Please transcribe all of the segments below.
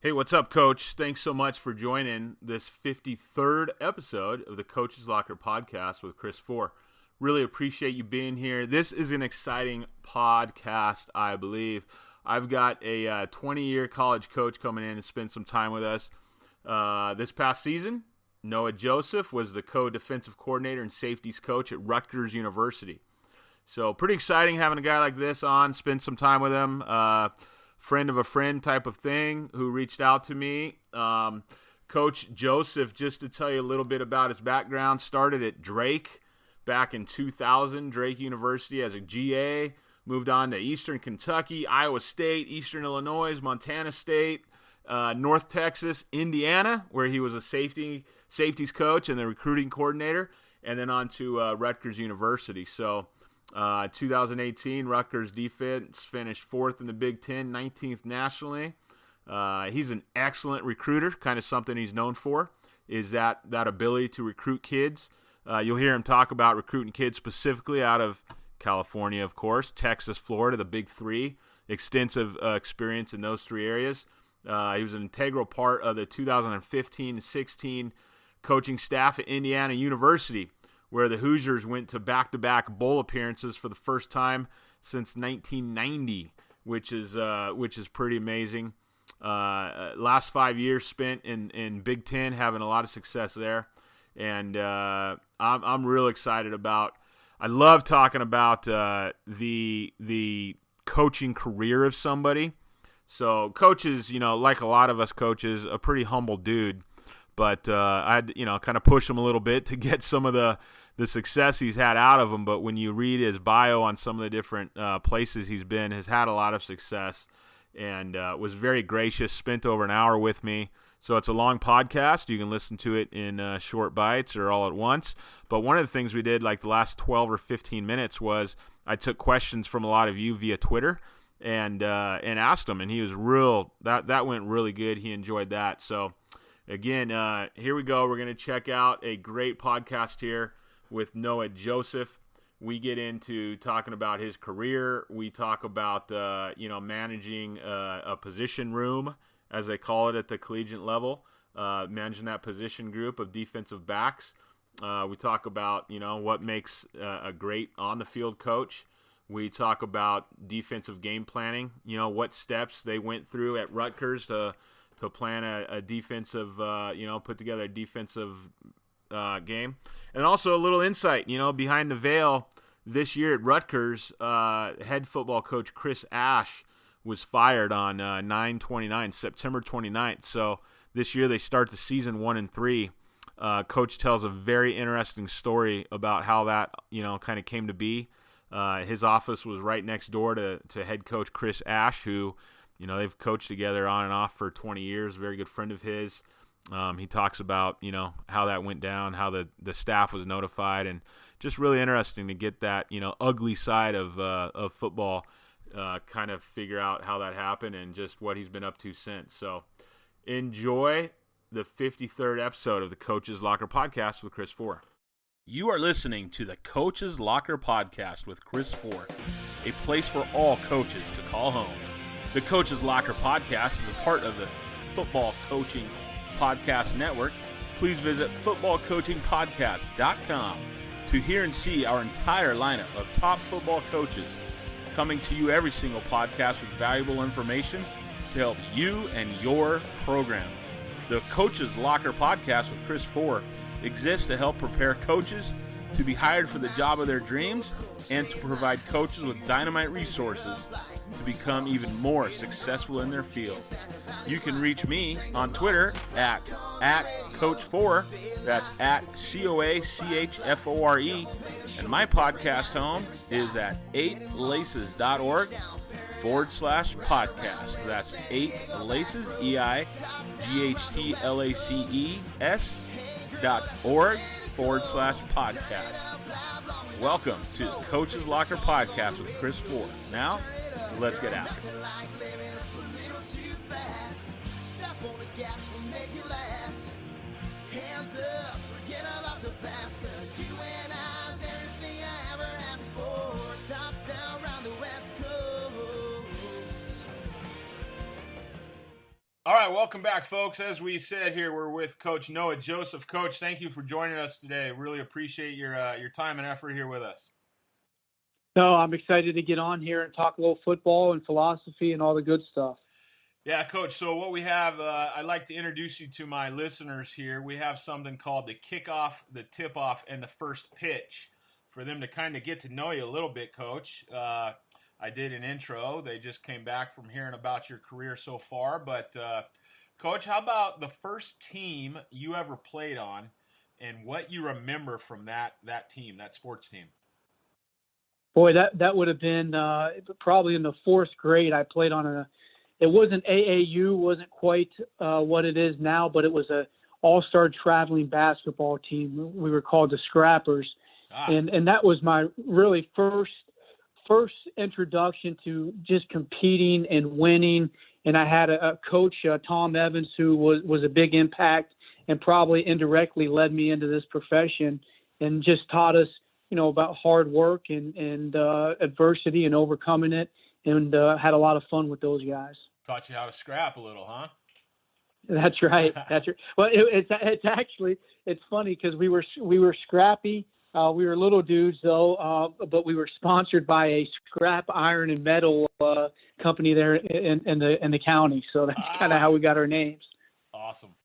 Hey, what's up, Coach? Thanks so much for joining this 53rd episode of the Coach's Locker podcast with Chris Fore. Really appreciate you being here. This is an exciting podcast, I believe. I've got a 20-year college coach coming in to spend some time with us. This past season, Noah Jospeh was the co-defensive coordinator and safeties coach at Rutgers University. So pretty exciting having a guy like this on, spend some time with him. Friend of a friend type of thing who reached out to me. Coach Jospeh, just to tell you a little bit about his background, started at Drake back in 2000, Drake University as a GA, moved on to Eastern Kentucky, Iowa State, Eastern Illinois, Montana State, North Texas, Indiana, where he was a safeties coach and the recruiting coordinator, and then on to Rutgers University. So 2018, Rutgers defense finished 4th in the Big Ten, 19th nationally. He's an excellent recruiter, kind of something he's known for, is that ability to recruit kids. You'll hear him talk about recruiting kids specifically out of California, of course, Texas, Florida, the big three, extensive experience in those three areas. He was an integral part of the 2015-16 coaching staff at Indiana University, where the Hoosiers went to back-to-back bowl appearances for the first time since 1990, which is pretty amazing. Last 5 years spent in Big Ten, having a lot of success there, and I'm real excited about. I love talking about the coaching career of somebody. So coaches, like a lot of us coaches, a pretty humble dude. But I'd kind of push him a little bit to get some of the success he's had out of him. But when you read his bio on some of the different places he's been, has had a lot of success and was very gracious, spent over an hour with me. So it's a long podcast. You can listen to it in short bites or all at once. But one of the things we did like the last 12 or 15 minutes was I took questions from a lot of you via Twitter and asked him. And he was that went really good. He enjoyed that. So again, here we go. We're going to check out a great podcast here with Noah Jospeh. We get into talking about his career. We talk about, managing a position room, as they call it at the collegiate level, managing that position group of defensive backs. We talk about, what makes a great on-the-field coach. We talk about defensive game planning, what steps they went through at Rutgers to plan a defensive, put together a defensive game. And also a little insight, behind the veil this year at Rutgers, head football coach Chris Ash was fired on September 29th. So this year they start the season 1-3. Coach tells a very interesting story about how that, kind of came to be. His office was right next door to head coach Chris Ash, who they've coached together on and off for 20 years, very good friend of his. He talks about, how that went down, how the staff was notified, and just really interesting to get that, ugly side of football, kind of figure out how that happened and just what he's been up to since. So enjoy the 53rd episode of the Coach's Locker podcast with Chris Fore. You are listening to the Coach's Locker podcast with Chris Fore, a place for all coaches to call home. The Coach's Locker podcast is a part of the Football Coaching Podcast Network. Please visit footballcoachingpodcast.com to hear and see our entire lineup of top football coaches coming to you every single podcast with valuable information to help you and your program. The Coach's Locker podcast with Chris Fore exists to help prepare coaches to be hired for the job of their dreams and to provide coaches with dynamite resources to become even more successful in their field. You can reach me on Twitter at Coach Fore. That's at COACHFORE. And my podcast home is at 8laces.org/podcast. That's 8laces, EIGHTLACES.org/podcast. Welcome to the Coach's Locker podcast with Chris Fore. Now, let's get after it. All right, welcome back, folks. As we said here, we're with Coach Noah Jospeh. Coach, thank you for joining us today. Really appreciate your time and effort here with us. No, I'm excited to get on here and talk a little football and philosophy and all the good stuff. Yeah, Coach. So what we have, I'd like to introduce you to my listeners here. We have something called the kickoff, the tip-off, and the first pitch for them to kind of get to know you a little bit, Coach. I did an intro. They just came back from hearing about your career so far. But, Coach, how about the first team you ever played on and what you remember from that team, that sports team? Boy, that would have been probably in the fourth grade. I played on it wasn't AAU, wasn't quite what it is now, but it was a all-star traveling basketball team. We were called the Scrappers. And that was my really first introduction to just competing and winning. And I had a coach, Tom Evans, who was a big impact and probably indirectly led me into this profession and just taught us, about hard work and adversity and overcoming it, and had a lot of fun with those guys. Taught you how to scrap a little, huh? That's right. That's right. Well, it's funny because we were scrappy. We were little dudes though, but we were sponsored by a scrap iron and metal company there in the county. So that's kind of how we got our names. Awesome,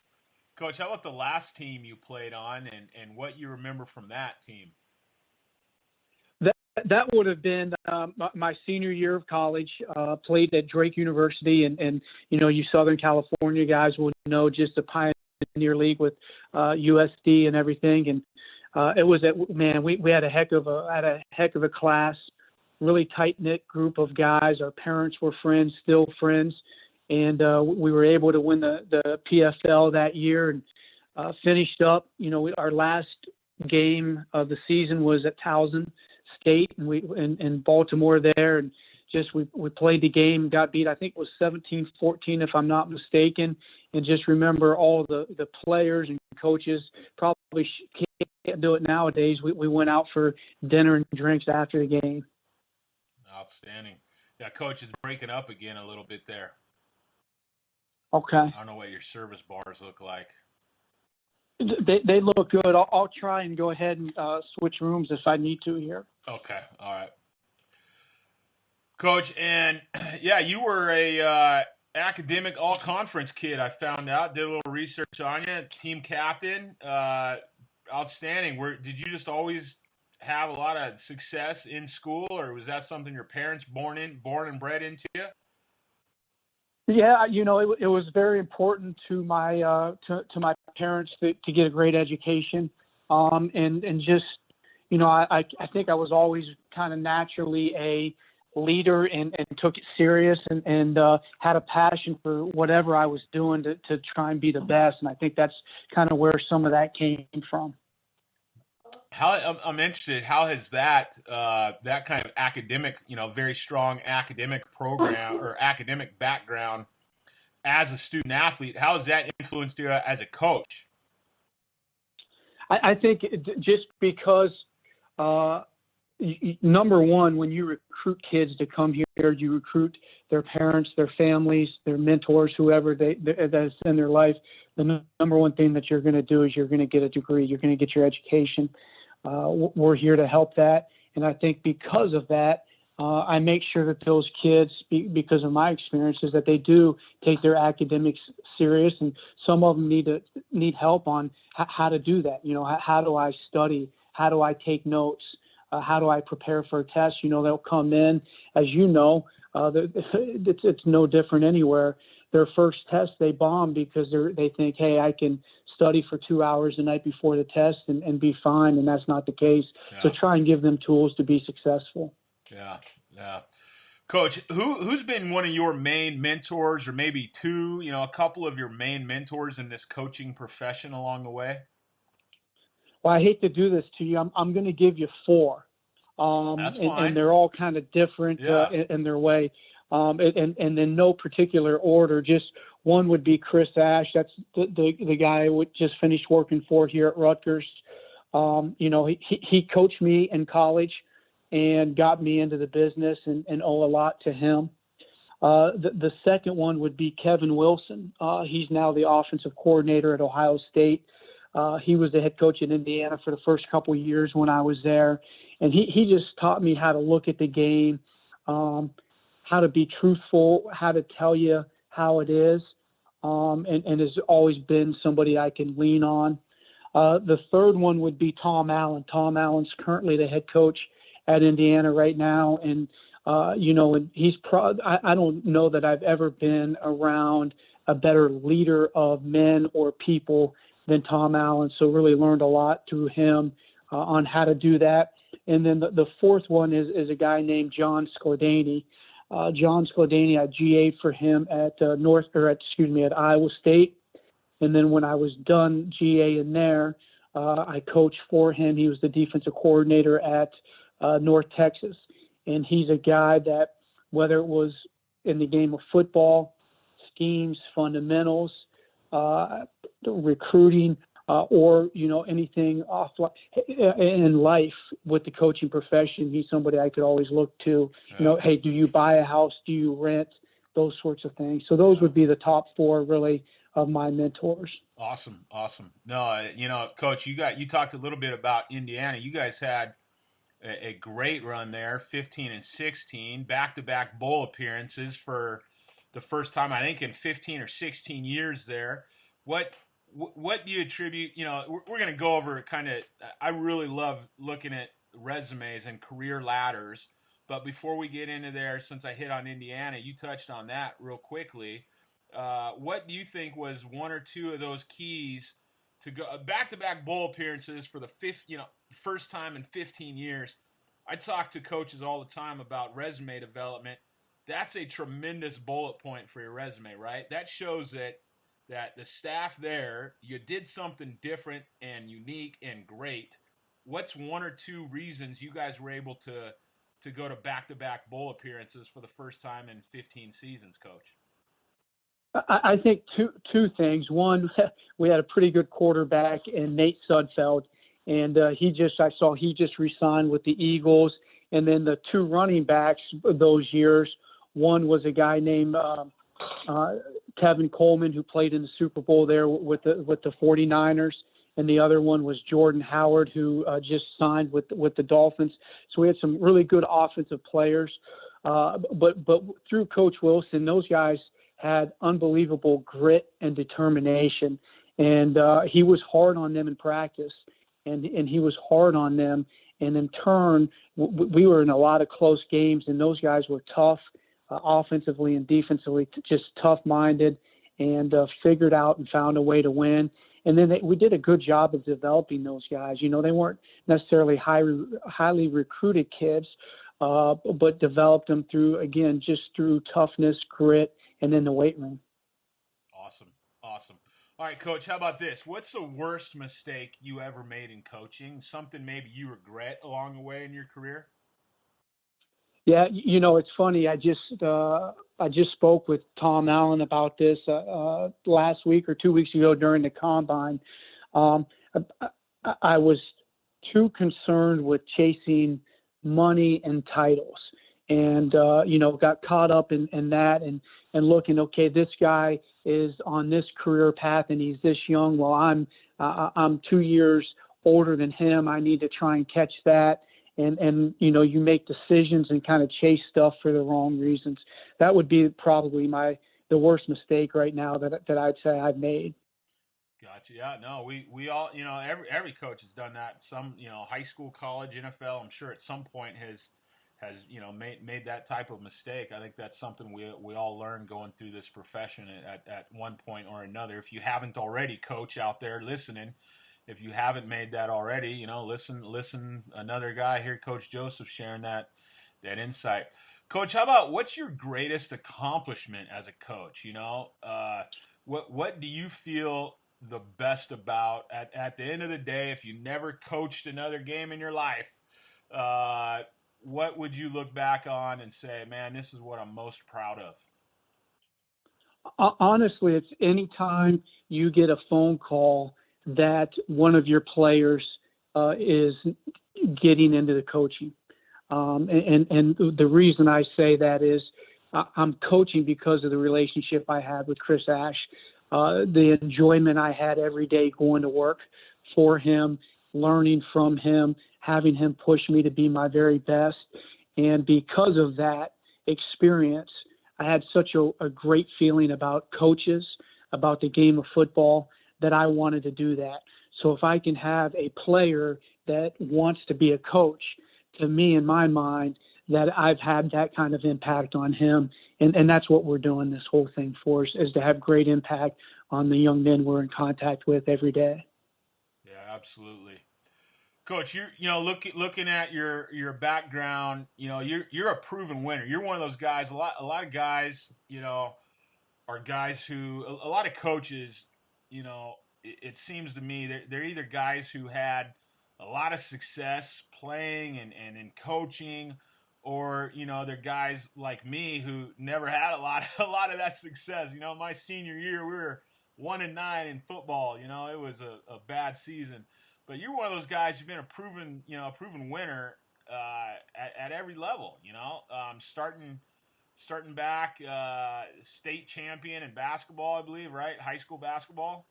Coach. How about the last team you played on, and what you remember from that team? That would have been my senior year of college. Played at Drake University, and you Southern California guys will know just the Pioneer League with USD and everything. And it was we had a heck of a class, really tight knit group of guys. Our parents were friends, still friends, and we were able to win the PFL that year and finished up. Our last game of the season was at Towson State, and we in Baltimore there, and just we played the game, got beat. I think it was 17-14 if I'm not mistaken, and just remember all the players and coaches probably can't do it nowadays. We went out for dinner and drinks after the game. Outstanding. Yeah, Coach, is breaking up again a little bit there. Okay. I don't know what your service bars look like. They look good. I'll try and go ahead and switch rooms if I need to here. Okay. All right. Coach, and yeah, you were a academic all-conference kid, I found out. Did a little research on you. Team captain. Outstanding. Did you just always have a lot of success in school, or was that something your parents born and bred into you? Yeah, it was very important to my to my parents to get a great education, and just I think I was always kind of naturally a leader and took it serious and had a passion for whatever I was doing to try and be the best, and I think that's kind of where some of that came from. I'm interested. How has that kind of academic, very strong academic program or academic background as a student athlete, how has that influenced you as a coach? I think just because, number one, when you recruit kids to come here, you recruit their parents, their families, their mentors, whoever that's in their life. The number one thing that you're going to do is you're going to get a degree. You're going to get your education. We're here to help that. And I think because of that, I make sure that those kids, because of my experiences, that they do take their academics serious. And some of them need help on how to do that. How do I study? How do I take notes? How do I prepare for a test? They'll come in, as it's no different anywhere. Their first test, they bomb because they think, hey, I can study for 2 hours the night before the test and be fine, and that's not the case. Yeah. So try and give them tools to be successful. Yeah. Coach, who's been one of your main mentors, or maybe two, a couple of your main mentors in this coaching profession along the way? Well, I hate to do this to you. I'm going to give you four. That's fine. And they're all kind of different in their way. And in no particular order. Just one would be Chris Ash. That's the guy I just finished working for here at Rutgers. He coached me in college and got me into the business, and owe a lot to him. The second one would be Kevin Wilson. He's now the offensive coordinator at Ohio State. He was the head coach in Indiana for the first couple of years when I was there. And he just taught me how to look at the game, how to be truthful, how to tell you how it is, and has always been somebody I can lean on. The third one would be Tom Allen. Tom Allen's currently the head coach at Indiana right now. And, and he's I don't know that I've ever been around a better leader of men or people than Tom Allen. So really learned a lot through him on how to do that. And then the fourth one is a guy named John Scordani. John Scordani, I GA'd for him at at Iowa State. And then when I was done GA in there, I coached for him. He was the defensive coordinator at North Texas. And he's a guy that, whether it was in the game of football, schemes, fundamentals, recruiting, or, anything in life with the coaching profession, he's somebody I could always look to. Hey, do you buy a house? Do you rent? Those sorts of things. So those would be the top four, really, of my mentors. Awesome. No, Coach, you talked a little bit about Indiana. You guys had a great run there, 15 and 16, back-to-back bowl appearances for the first time, I think, in 15 or 16 years there. What do you attribute? We're going to go over kind of. I really love looking at resumes and career ladders. But before we get into there, since I hit on Indiana, you touched on that real quickly. What do you think was one or two of those keys to go back-to-back bowl appearances for the first time in 15 years? I talk to coaches all the time about resume development. That's a tremendous bullet point for your resume, right? That shows that the staff there, you did something different and unique and great. What's one or two reasons you guys were able to go to back-to-back bowl appearances for the first time in 15 seasons, Coach? I think two things. One, we had a pretty good quarterback in Nate Sudfeld, and I saw he just re-signed with the Eagles. And then the two running backs those years, one was a guy named Tevin Coleman, who played in the Super Bowl there with the 49ers. And the other one was Jordan Howard, who just signed with the Dolphins. So we had some really good offensive players. But through Coach Wilson, those guys had unbelievable grit and determination. And he was hard on them in practice, and he was hard on them. And in turn, we were in a lot of close games, and those guys were tough offensively and defensively, just tough-minded, and figured out and found a way to win. And then we did a good job of developing those guys. They weren't necessarily highly recruited kids, but developed them through toughness, grit, and then the weight room. Awesome. All right, Coach, how about this? What's the worst mistake you ever made in coaching? Something maybe you regret along the way in your career? Yeah, it's funny. I just spoke with Tom Allen about this last week or 2 weeks ago during the combine. I was too concerned with chasing money and titles, and got caught up in that and looking, okay, this guy is on this career path and he's this young. Well, I'm 2 years older than him. I need to try and catch that. And you make decisions and kind of chase stuff for the wrong reasons. That would be probably the worst mistake right now that I'd say I've made. Gotcha. Yeah, no, we all, every coach has done that. Some, high school, college, NFL, I'm sure at some point has made that type of mistake. I think that's something we all learn going through this profession at one point or another. If you haven't already, coach out there listening, if you haven't made that already, listen. Another guy here, Coach Jospeh, sharing that insight. Coach, how about what's your greatest accomplishment as a coach? What do you feel the best about at the end of the day? If you never coached another game in your life, what would you look back on and say, man, this is what I'm most proud of? Honestly, it's anytime you get a phone call that one of your players is getting into the coaching. And the reason I say that is I'm coaching because of the relationship I had with Chris Ash, the enjoyment I had every day going to work for him, learning from him, having him push me to be my very best. And because of that experience, I had such a great feeling about coaches, about the game of football, that I wanted to do that. So if I can have a player that wants to be a coach, to me, in my mind, that I've had that kind of impact on him. And that's what we're doing this whole thing for, is to have great impact on the young men we're in contact with every day. Yeah, absolutely. Coach, looking at your background, you're a proven winner. You're one of those guys. A lot of guys, are guys who a lot of coaches, it seems to me they're either guys who had a lot of success playing and in coaching, or they're guys like me who never had a lot of that success. My senior year we were 1-9 in football. It was a bad season. But you're one of those guys who've been a proven winner at every level. Starting back, state champion in basketball, I believe, right? High school basketball.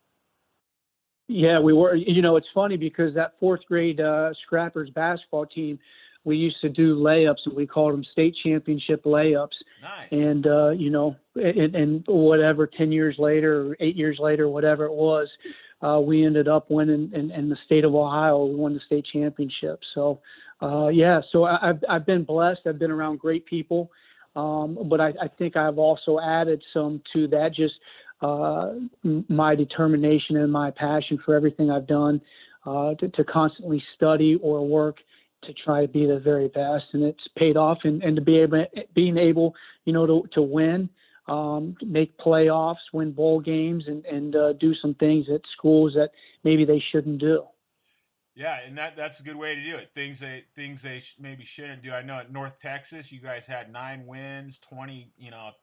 Yeah, we were. It's funny because that fourth grade Scrappers basketball team, we used to do layups, and we called them state championship layups. Nice. And and whatever, 10 years later or 8 years later, whatever it was, we ended up winning in the state of Ohio. We won the state championship. So, so I've been blessed. I've been around great people. But I think I've also added some to that, just my determination and my passion for everything I've done, to constantly study or work to try to be the very best. And it's paid off, and to being able, to win, make playoffs, win bowl games, and do some things at schools that maybe they shouldn't do. Yeah, and that's a good way to do it. Things they maybe shouldn't do. I know at North Texas, you guys had 9 wins, 20,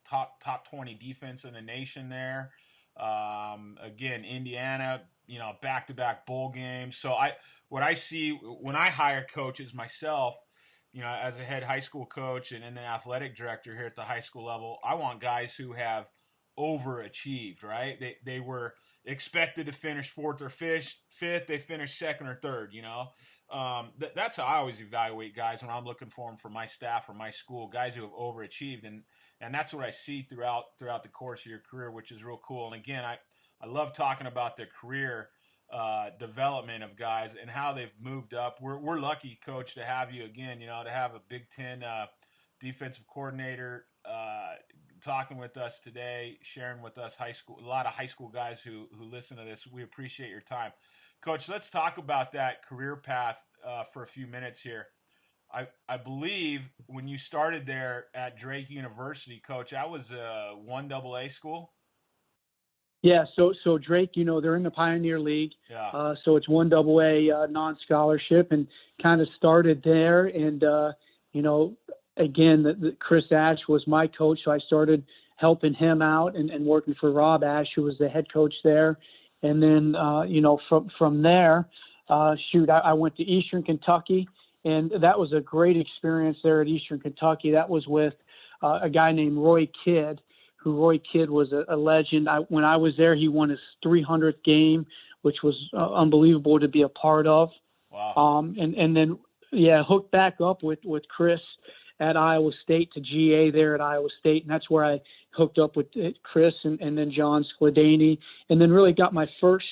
top 20 defense in the nation there. Again, Indiana, back-to-back bowl games. So what I see when I hire coaches myself, as a head high school coach and an athletic director here at the high school level, I want guys who have overachieved, right? They were expected to finish 4th or 5th. They finished 2nd or 3rd, That's how I always evaluate guys when I'm looking for them for my staff or my school, guys who have overachieved. And that's what I see throughout the course of your career, which is real cool. And again, I love talking about the career development of guys and how they've moved up. We're lucky, Coach, to have you again, to have a Big Ten defensive coordinator talking with us today, sharing with us a lot of high school guys who listen to this. We appreciate your time. Coach, let's talk about that career path for a few minutes here. I believe when you started there at Drake University, Coach, that was a 1AA school? Yeah, so Drake, they're in the Pioneer League. Yeah. So it's 1AA non-scholarship, and kind of started there. And, again, Chris Ash was my coach, so I started helping him out and working for Rob Ash, who was the head coach there. And then, from there, I went to Eastern Kentucky, and that was a great experience there at Eastern Kentucky. That was with a guy named Roy Kidd, Roy Kidd was a legend. When I was there, he won his 300th game, which was unbelievable to be a part of. Wow. And then, hooked back up with Chris at Iowa State to GA there at Iowa State. And that's where I hooked up with Chris and then John Skladany, and then really got my first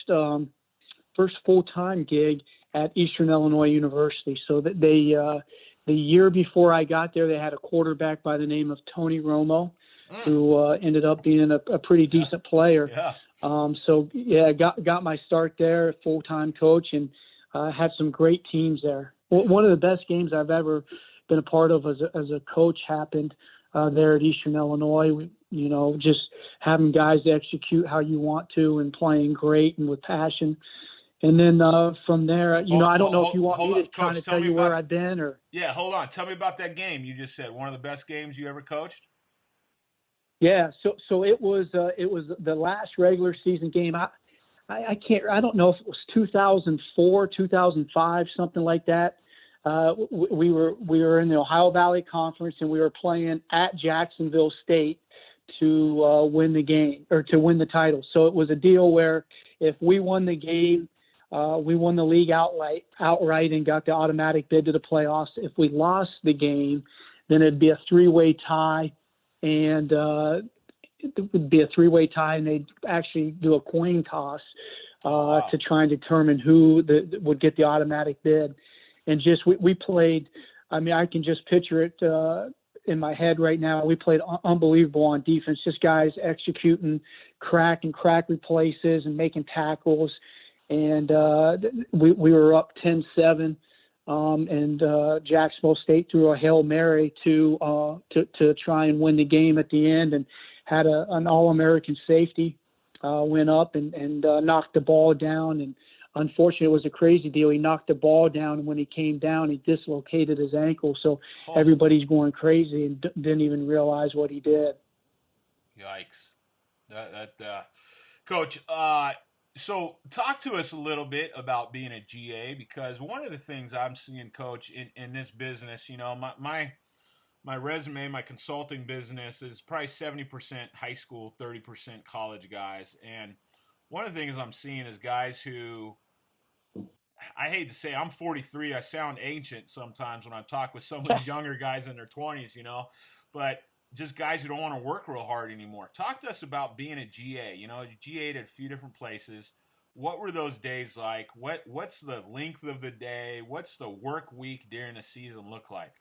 full-time gig at Eastern Illinois University. So that the year before I got there, they had a quarterback by the name of Tony Romo, who ended up being a pretty decent player. Yeah. Got my start there, full-time coach, and had some great teams there. One of the best games I've ever been a part of as a coach happened there at Eastern Illinois. Just having guys execute how you want to and playing great and with passion. And then from there, I don't know if you want me to kind of tell you where I've been or. Yeah, hold on. Tell me about that game you just said. One of the best games you ever coached? Yeah, so it was the last regular season game. I don't know if it was 2004, 2005, something like that. we were in the Ohio Valley Conference, and we were playing at Jacksonville State to win the game, or to win the title. So it was a deal where if we won the game, we won the league outright and got the automatic bid to the playoffs. If we lost the game, then it'd be a three-way tie, and they'd actually do a coin toss to try and determine who would get the automatic bid. And just we played. I mean, I can just picture it in my head right now. We played unbelievable on defense. Just guys executing crack replaces and making tackles. And we were up 10-7, and Jacksonville State threw a Hail Mary to try and win the game at the end, and had an All-American safety went up and knocked the ball down. And unfortunately, it was a crazy deal. He knocked the ball down, and when he came down, he dislocated his ankle. So everybody's going crazy and didn't even realize what he did. Yikes. Coach, so talk to us a little bit about being a GA, because one of the things I'm seeing, Coach, in this business, my resume, my consulting business is probably 70% high school, 30% college guys. And one of the things I'm seeing is guys who, I hate to say, I'm 43. I sound ancient sometimes when I talk with some of these younger guys in their 20s, but just guys who don't want to work real hard anymore. Talk to us about being a GA. You GA'd at a few different places. What were those days like? What's the length of the day? What's the work week during the season look like?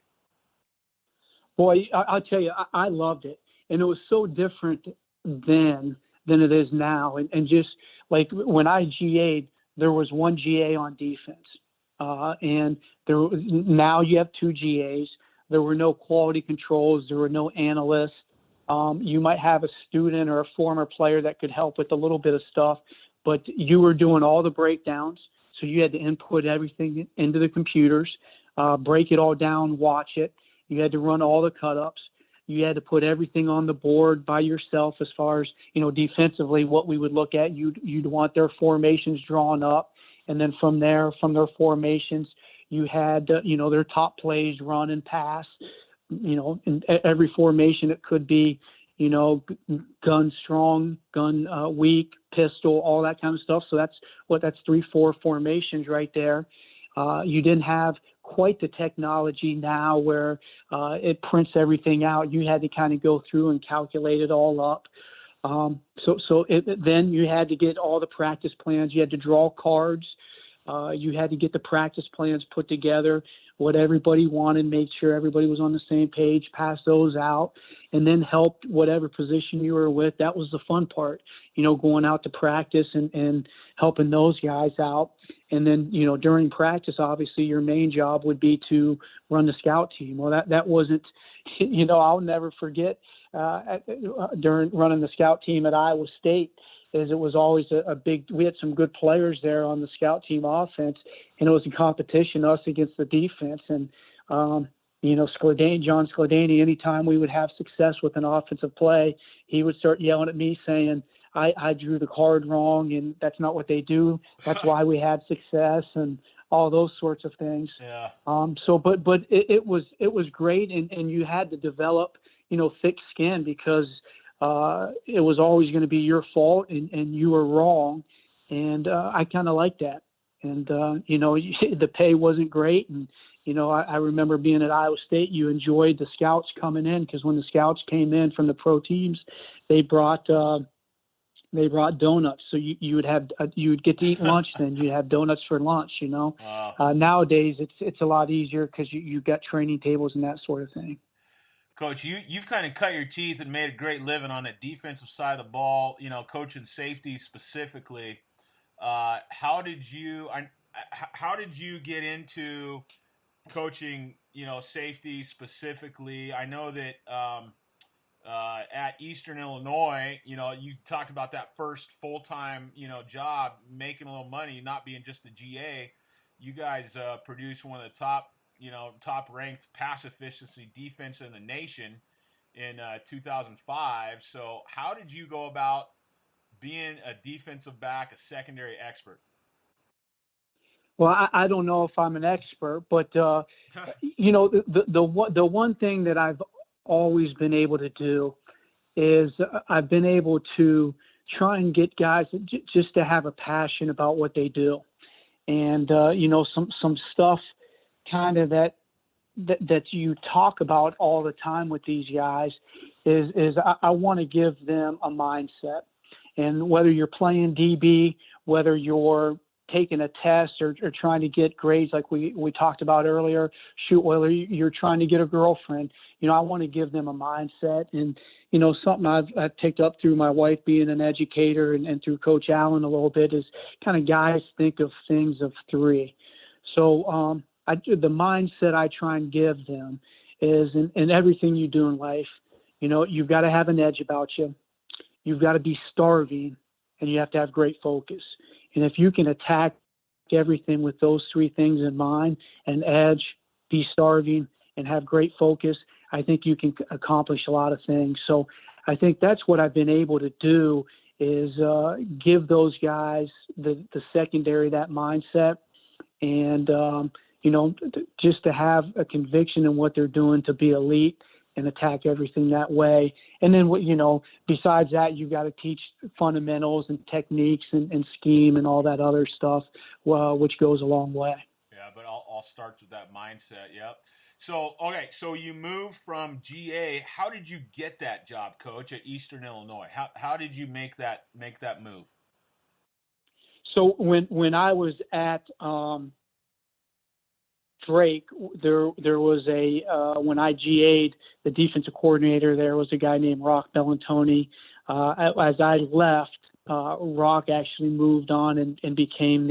Boy, I'll tell you, I loved it. And it was so different then than it is now. And just like when I GA'd, there was one GA on defense. And now you have two GAs. There were no quality controls. There were no analysts. You might have a student or a former player that could help with a little bit of stuff, but you were doing all the breakdowns. So you had to input everything into the computers, break it all down, watch it. You had to run all the cut-ups. You had to put everything on the board by yourself as far as, defensively, what we would look at. You'd want their formations drawn up. And then from there, from their formations, you had, their top plays, run and pass. In every formation, it could be, gun strong, gun weak, pistol, all that kind of stuff. So that's 3-4 formations right there. You didn't have quite the technology now where it prints everything out. You had to kind of go through and calculate it all up. Then you had to get all the practice plans. You had to draw cards. You had to get the practice plans put together, what everybody wanted, make sure everybody was on the same page, pass those out, and then help whatever position you were with. That was the fun part, going out to practice and helping those guys out. And then, during practice, obviously your main job would be to run the scout team. Well, that wasn't, I'll never forget during running the scout team at Iowa State, is it was always we had some good players there on the scout team offense, and it was a competition, us against the defense. And, John Scladani, anytime we would have success with an offensive play, he would start yelling at me saying, I drew the card wrong, and that's not what they do. That's why we had success, and all those sorts of things. Yeah. But it was great, and you had to develop, thick skin, because it was always going to be your fault, and you were wrong. And I kind of liked that. And, the pay wasn't great. And, I remember being at Iowa State, you enjoyed the scouts coming in, because when the scouts came in from the pro teams, they brought donuts. So you would get to eat lunch, then you'd have donuts for lunch, Wow. Nowadays it's a lot easier because you got training tables and that sort of thing. Coach, you've kind of cut your teeth and made a great living on the defensive side of the ball, coaching safety specifically. How did you get into coaching, safety specifically? I know that at Eastern Illinois, you talked about that first full-time, job, making a little money, not being just a GA. You guys produced one of the top-ranked pass efficiency defense in the nation in 2005. So how did you go about being a defensive back, a secondary expert? Well, I don't know if I'm an expert, but the one thing that I've always been able to do is I've been able to try and get guys just to have a passion about what they do, and some stuff kind of that you talk about all the time with these guys is I want to give them a mindset, and whether you're playing DB, whether you're taking a test or trying to get grades like we talked about earlier, whether you're trying to get a girlfriend, I want to give them a mindset. And, something I've picked up through my wife being an educator and through Coach Allen a little bit is kind of guys think of things of three. So the mindset I try and give them is in everything you do in life, you've got to have an edge about you. You've got to be starving, and you have to have great focus. And if you can attack everything with those three things in mind, an edge, be starving, and have great focus, I think you can accomplish a lot of things. So I think that's what I've been able to do is give those guys the secondary, that mindset, and, just to have a conviction in what they're doing to be elite and attack everything that way. And then, besides that, you've got to teach fundamentals and techniques and scheme and all that other stuff, which goes a long way. Yeah, but all starts with that mindset. Yep. So, okay, so you moved from GA. How did you get that job, Coach, at Eastern Illinois? How did you make that move? So when I was at Drake, there was when I GA'd, the defensive coordinator there was a guy named Rock Bellantoni. As I left, Rock actually moved on and became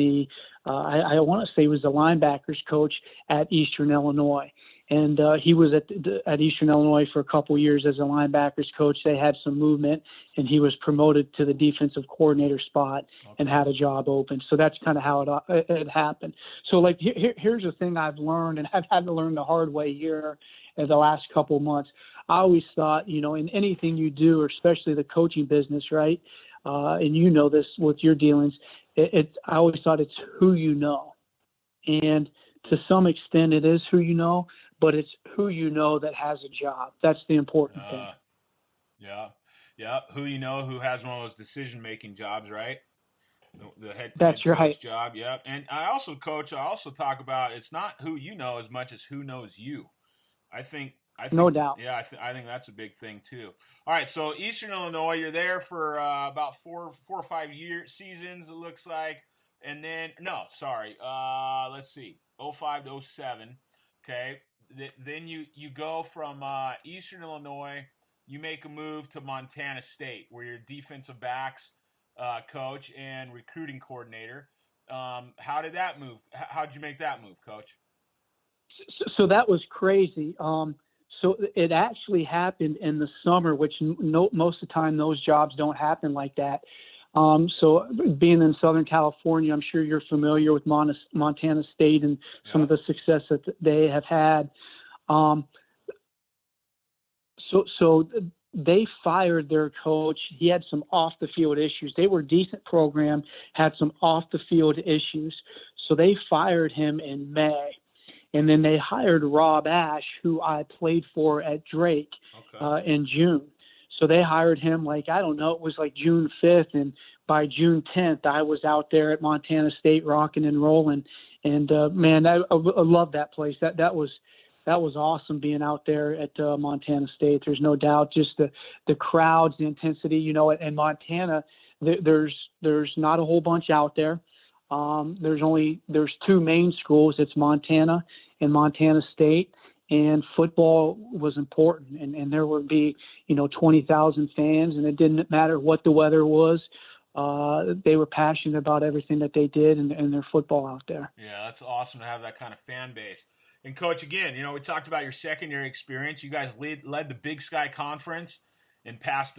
I want to say he was the linebackers coach at Eastern Illinois. And he was at Eastern Illinois for a couple of years as a linebackers coach. They had some movement, and he was promoted to the defensive coordinator spot and had a job open. So that's kind of how it happened. So, here's the thing I've learned, and I've had to learn the hard way here in the last couple of months. I always thought, in anything you do, or especially the coaching business, right, and this with your dealings, I always thought it's who you know. And to some extent, it is who you know, but it's who you know that has a job. That's the important thing. Yeah. Who you know who has one of those decision-making jobs, right? The head That's coach right. job. Yep. And I also talk about it's not who you know as much as who knows you. I think no doubt. Yeah, I think that's a big thing too. All right, so Eastern Illinois, you're there for about 4 or 5 seasons, it looks like, and then let's see, 05 to 07. Okay, then you go from Eastern Illinois, you make a move to Montana State, where you're defensive backs coach and recruiting coordinator. How did that move? How'd you make that move, Coach? So that was crazy. So it actually happened in the summer, which most of the time those jobs don't happen like that. So being in Southern California, I'm sure you're familiar with Montana State and some of the success that they have had. So they fired their coach. He had some off-the-field issues. They were a decent program, had some off-the-field issues. So they fired him in May. And then they hired Rob Ash, who I played for at Drake in June. So they hired him it was like June 5th. And by June 10th, I was out there at Montana State rocking and rolling. And, man, I love that place. That was awesome being out there at Montana State. There's no doubt, just the crowds, the intensity, in Montana, there's not a whole bunch out there. There's two main schools. It's Montana and Montana State, and football was important. And there would be, 20,000 fans, and it didn't matter what the weather was. They were passionate about everything that they did and their football out there. Yeah, that's awesome to have that kind of fan base. And Coach, again, we talked about your secondary experience. You guys led the Big Sky Conference in pass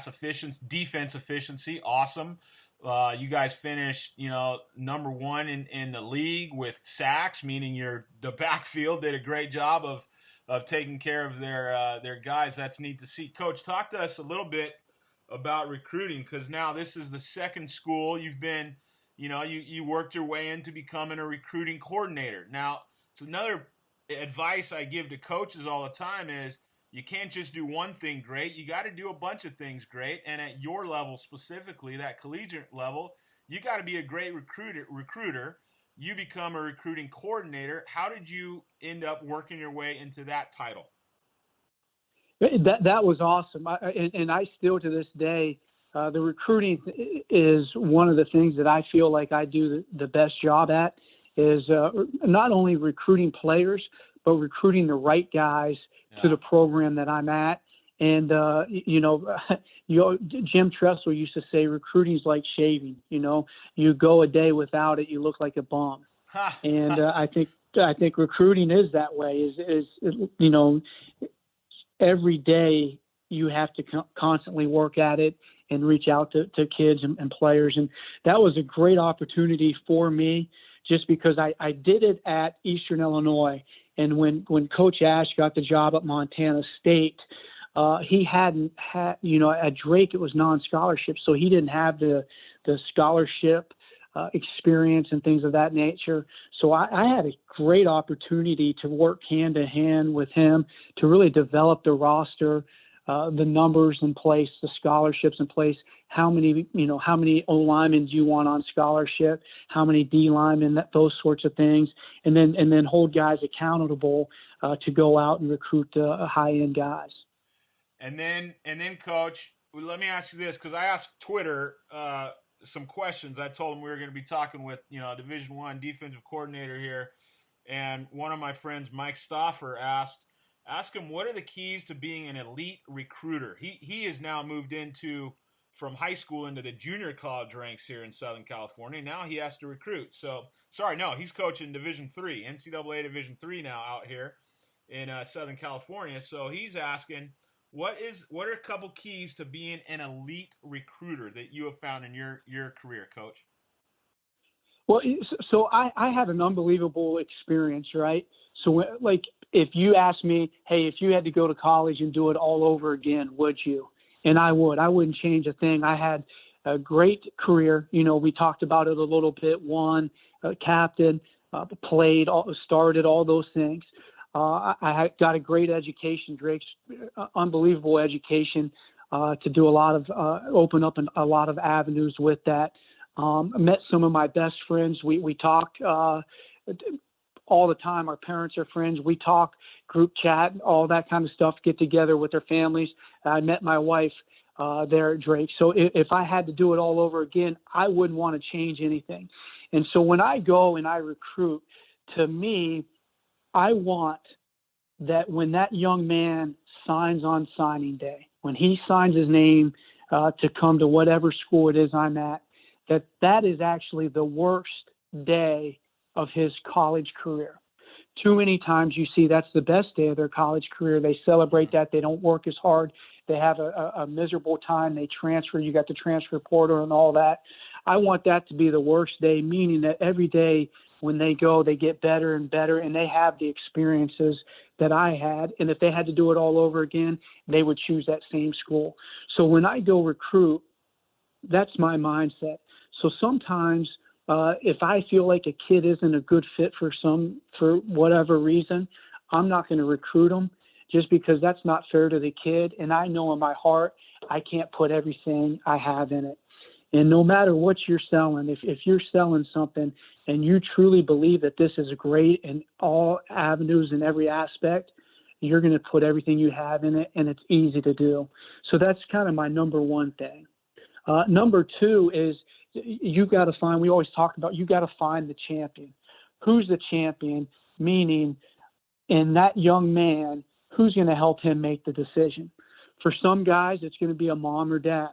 efficiency, defense efficiency. Awesome. You guys finished, number one in the league with sacks, meaning the backfield did a great job of taking care of their guys. That's neat to see. Coach, talk to us a little bit about recruiting, because now this is the second school you've been you worked your way into becoming a recruiting coordinator. Now, it's another advice I give to coaches all the time is you can't just do one thing great. You got to do a bunch of things great. And at your level specifically, that collegiate level, you got to be a great recruiter. You become a recruiting coordinator. How did you end up working your way into that title? That was awesome. And I still, to this day, the recruiting is one of the things that I feel like I do the best job at is not only recruiting players, but recruiting the right guys to the program that I'm at. And, Jim Tressel used to say recruiting is like shaving. You go a day without it, you look like a bum. And I think recruiting is that way, every day you have to constantly work at it and reach out to kids and players. And that was a great opportunity for me just because I did it at Eastern Illinois. And when Coach Ash got the job at Montana State, he hadn't had, at Drake, it was non-scholarship. So he didn't have the scholarship experience and things of that nature. So I had a great opportunity to work hand in hand with him to really develop the roster, the numbers in place, the scholarships in place, how many O linemen do you want on scholarship, how many D linemen, those sorts of things, and then hold guys accountable to go out and recruit high end guys. And then, Coach, let me ask you this, because I asked Twitter some questions. I told them we were going to be talking with a Division I defensive coordinator here, and one of my friends, Mike Stauffer, ask him what are the keys to being an elite recruiter. He has now moved from high school into the junior college ranks here in Southern California. Now he has to recruit. He's coaching Division III, NCAA Division III now out here in Southern California. So he's asking, what are a couple keys to being an elite recruiter that you have found in your career, Coach? Well, so I had an unbelievable experience, right? So if you asked me, hey, if you had to go to college and do it all over again, would you? And I would. I wouldn't change a thing. I had a great career. We talked about it a little bit. Won, captain, played, started, all those things. I got a great education, Drake's unbelievable education to do a lot of open up a lot of avenues with that. Met some of my best friends. We talk all the time. Our parents are friends. We talk, group chat, all that kind of stuff, get together with their families. I met my wife there at Drake. So if I had to do it all over again, I wouldn't want to change anything. And so when I go and I recruit, to me, I want that when that young man signs on signing day, when he signs his name to come to whatever school it is I'm at, that is actually the worst day of his college career. Too many times you see that's the best day of their college career. They celebrate that. They don't work as hard. They have a miserable time. They transfer. You got the transfer portal and all that. I want that to be the worst day, meaning that every day when they go, they get better and better, and they have the experiences that I had. And if they had to do it all over again, they would choose that same school. So when I go recruit, that's my mindset. So sometimes if I feel like a kid isn't a good fit for whatever reason, I'm not going to recruit them just because that's not fair to the kid. And I know in my heart, I can't put everything I have in it. And no matter what you're selling, if you're selling something and you truly believe that this is great in all avenues and every aspect, you're going to put everything you have in it, and it's easy to do. So that's kind of my number one thing. Number two is you got to find, we always talk about, you got to find the champion. Who's the champion? Meaning in that young man, who's going to help him make the decision? For some guys, it's going to be a mom or dad.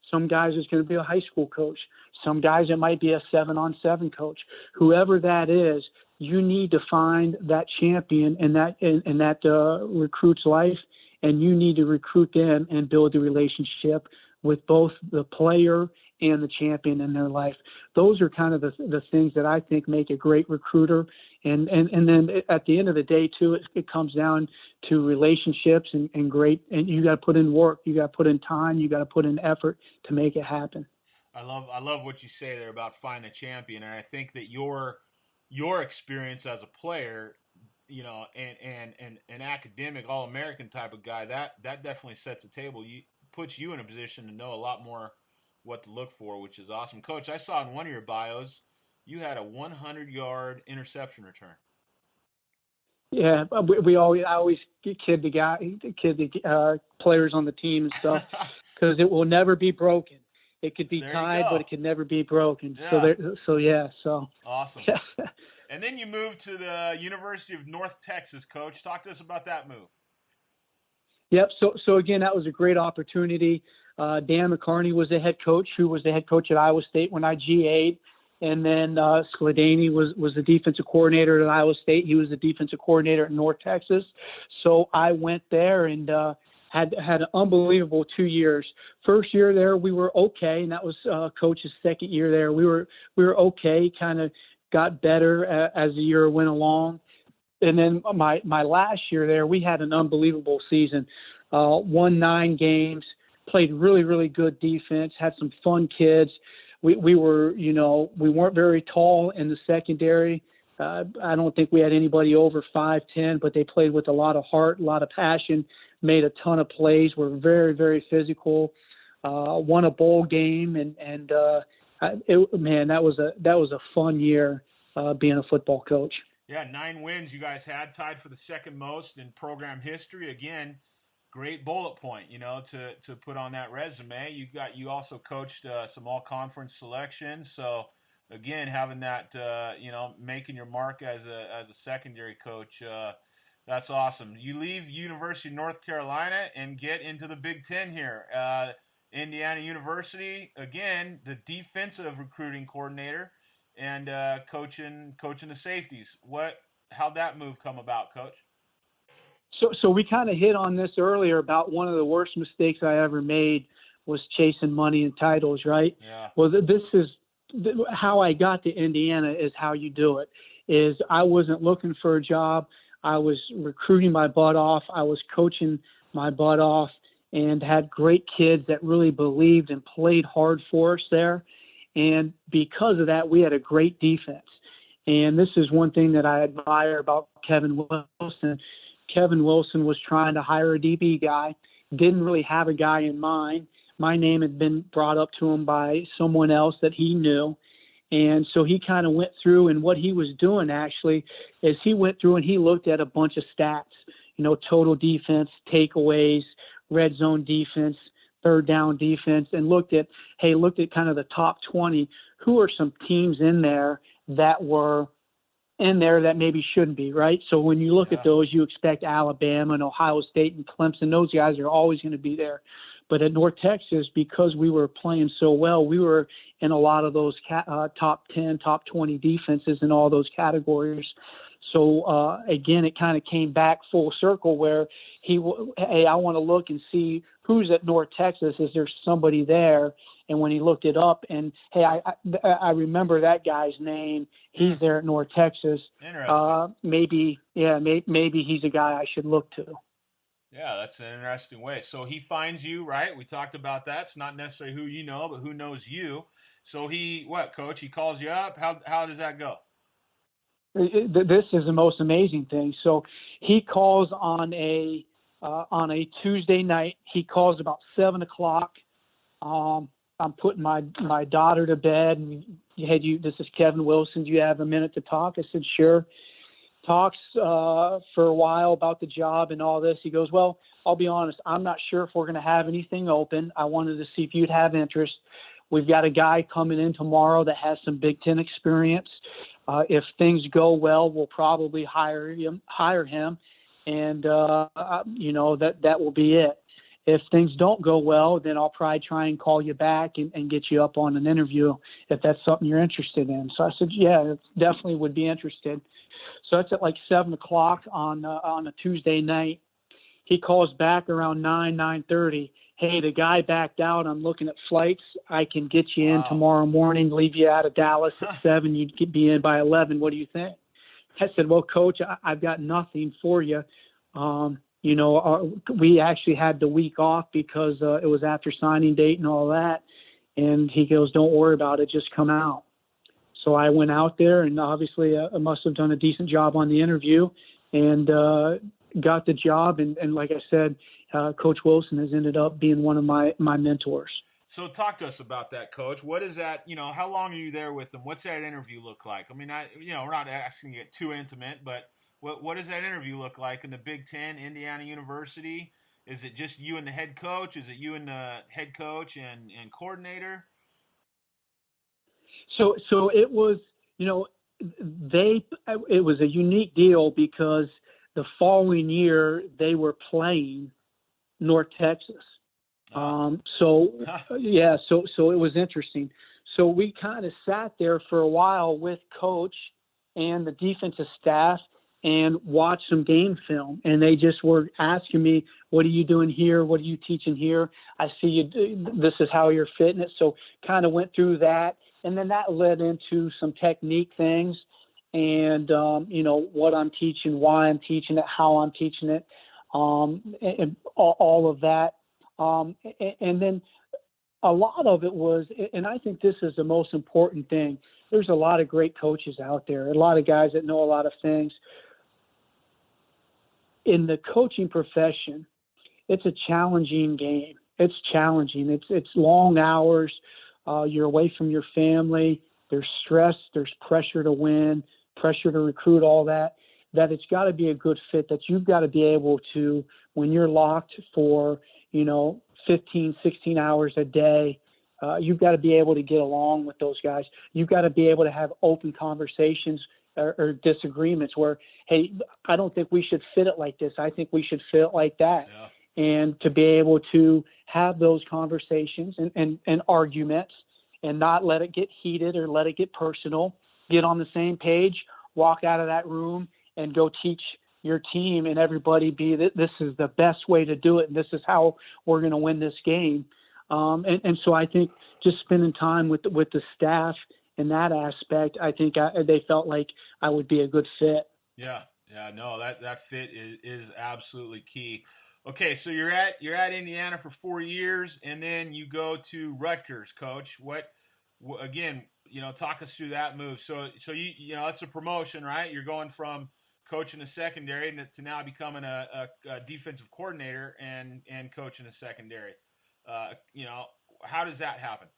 Some guys, it's going to be a high school coach. Some guys, it might be a 7-on-7 coach. Whoever that is, you need to find that champion in that recruit's life, and you need to recruit them and build the relationship with both the player and the champion in their life. Those are kind of the things that I think make a great recruiter. And then at the end of the day, too, it comes down to relationships and you got to put in work. You got to put in time. You got to put in effort to make it happen. I love what you say there about finding a champion, and I think that your experience as a player, and an academic All American type of guy, that definitely sets a table. You puts you in a position to know a lot more what to look for, which is awesome. Coach, I saw in one of your bios you had a 100-yard interception return. Yeah, I always kid the players on the team and stuff because it will never be broken. It could be tied, but it could never be broken. Yeah. So Awesome. And then you moved to the University of North Texas, Coach. Talk to us about that move. Yep. So again, that was a great opportunity. Dan McCarney was the head coach, who was the head coach at Iowa State when I GA'd. And then Sladany was the defensive coordinator at Iowa State. He was the defensive coordinator at North Texas. So I went there and had an unbelievable 2 years. First year there, we were okay, and that was Coach's second year there. We were okay, kind of got better as the year went along. And then my last year there, we had an unbelievable season. Won 9 games, played really, really good defense, had some fun kids. We were, we weren't very tall in the secondary. I don't think we had anybody over 5'10", but they played with a lot of heart, a lot of passion, made a ton of plays, were very, very physical, won a bowl game. That was a fun year being a football coach. Yeah, 9 wins you guys had, tied for the second most in program history. Again, great bullet point, to put on that resume. You also coached some all-conference selections. So again, having that, making your mark as a secondary coach, that's awesome. You leave University of North Carolina and get into the Big Ten here. Indiana University, again, the defensive recruiting coordinator and coaching the safeties. How'd that move come about, Coach? So we kind of hit on this earlier about one of the worst mistakes I ever made was chasing money and titles, right? Yeah. Well, this is how I got to Indiana is how you do it. Is I wasn't looking for a job. I was recruiting my butt off. I was coaching my butt off and had great kids that really believed and played hard for us there. And because of that, we had a great defense. And this is one thing that I admire about Kevin Wilson. Kevin Wilson was trying to hire a DB guy, didn't really have a guy in mind. My name had been brought up to him by someone else that he knew. And so he kind of went through, and what he was doing actually is he went through and he looked at a bunch of stats, total defense, takeaways, red zone defense, third down defense, and looked at kind of the top 20. Who are some teams in there that were in there that maybe shouldn't be, right? So when you look at those, you expect Alabama and Ohio State and Clemson. Those guys are always going to be there. But at North Texas, because we were playing so well, we were in a lot of those top 10, top 20 defenses in all those categories. So, again, it kind of came back full circle where I want to look and see who's at North Texas. Is there somebody there? And when he looked it up, and hey, I remember that guy's name. He's there at North Texas. Interesting. Maybe he's a guy I should look to. Yeah, that's an interesting way. So he finds you, right? We talked about that. It's not necessarily who you know, but who knows you. So Coach? He calls you up. How does that go? This is the most amazing thing. So he calls on a Tuesday night. He calls about 7:00. I'm putting my daughter to bed, and this is Kevin Wilson. Do you have a minute to talk? I said, sure. Talks for a while about the job and all this. He goes, well, I'll be honest, I'm not sure if we're going to have anything open. I wanted to see if you'd have interest. We've got a guy coming in tomorrow that has some Big Ten experience. If things go well, we'll probably hire him, and that will be it. If things don't go well, then I'll probably try and call you back and get you up on an interview if that's something you're interested in. So I said, yeah, definitely would be interested. So that's at like 7:00 on a Tuesday night. He calls back around 9:30. Hey, the guy backed out. I'm looking at flights. I can get you in tomorrow morning, leave you out of Dallas at 7. You'd be in by 11. What do you think? I said, well, Coach, I've got nothing for you. We actually had the week off because it was after signing date and all that. And he goes, don't worry about it, just come out. So I went out there, and obviously I must have done a decent job on the interview, and got the job. And like I said, Coach Wilson has ended up being one of my mentors. So talk to us about that, Coach. What is that? How long are you there with them? What's that interview look like? I mean, we're not asking to get too intimate, but what does that interview look like in the Big Ten, Indiana University? Is it just you and the head coach? Is it you and the head coach and coordinator? So it was, it was a unique deal because the following year they were playing North Texas. So it was interesting. So we kind of sat there for a while with coach and the defensive staff and watched some game film. And they just were asking me, what are you doing here? What are you teaching here? I see you, this is how you're fitting it. So kind of went through that. And then that led into some technique things and, what I'm teaching, why I'm teaching it, how I'm teaching it, and all of that. And then a lot of it was, and I think this is the most important thing, there's a lot of great coaches out there, a lot of guys that know a lot of things. In the coaching profession, it's a challenging game. It's challenging. It's long hours. You're away from your family. There's stress. There's pressure to win, pressure to recruit, all that it's got to be a good fit, that you've got to be able to, when you're locked for, 15, 16 hours a day, you've got to be able to get along with those guys. You've got to be able to have open conversations or disagreements where, hey, I don't think we should fit it like this. I think we should fit it like that. Yeah. And to be able to have those conversations and arguments and not let it get heated or let it get personal, get on the same page, walk out of that room and go teach your team and everybody this is the best way to do it. And this is how we're going to win this game. And so I think just spending time with the staff in that aspect, I think they felt like I would be a good fit. Yeah. No, that fit is absolutely key. Okay, so you're at Indiana for 4 years, and then you go to Rutgers, Coach. What again? Talk us through that move. So it's a promotion, right? You're going from coaching a secondary to now becoming a defensive coordinator and coaching a secondary. How does that happen?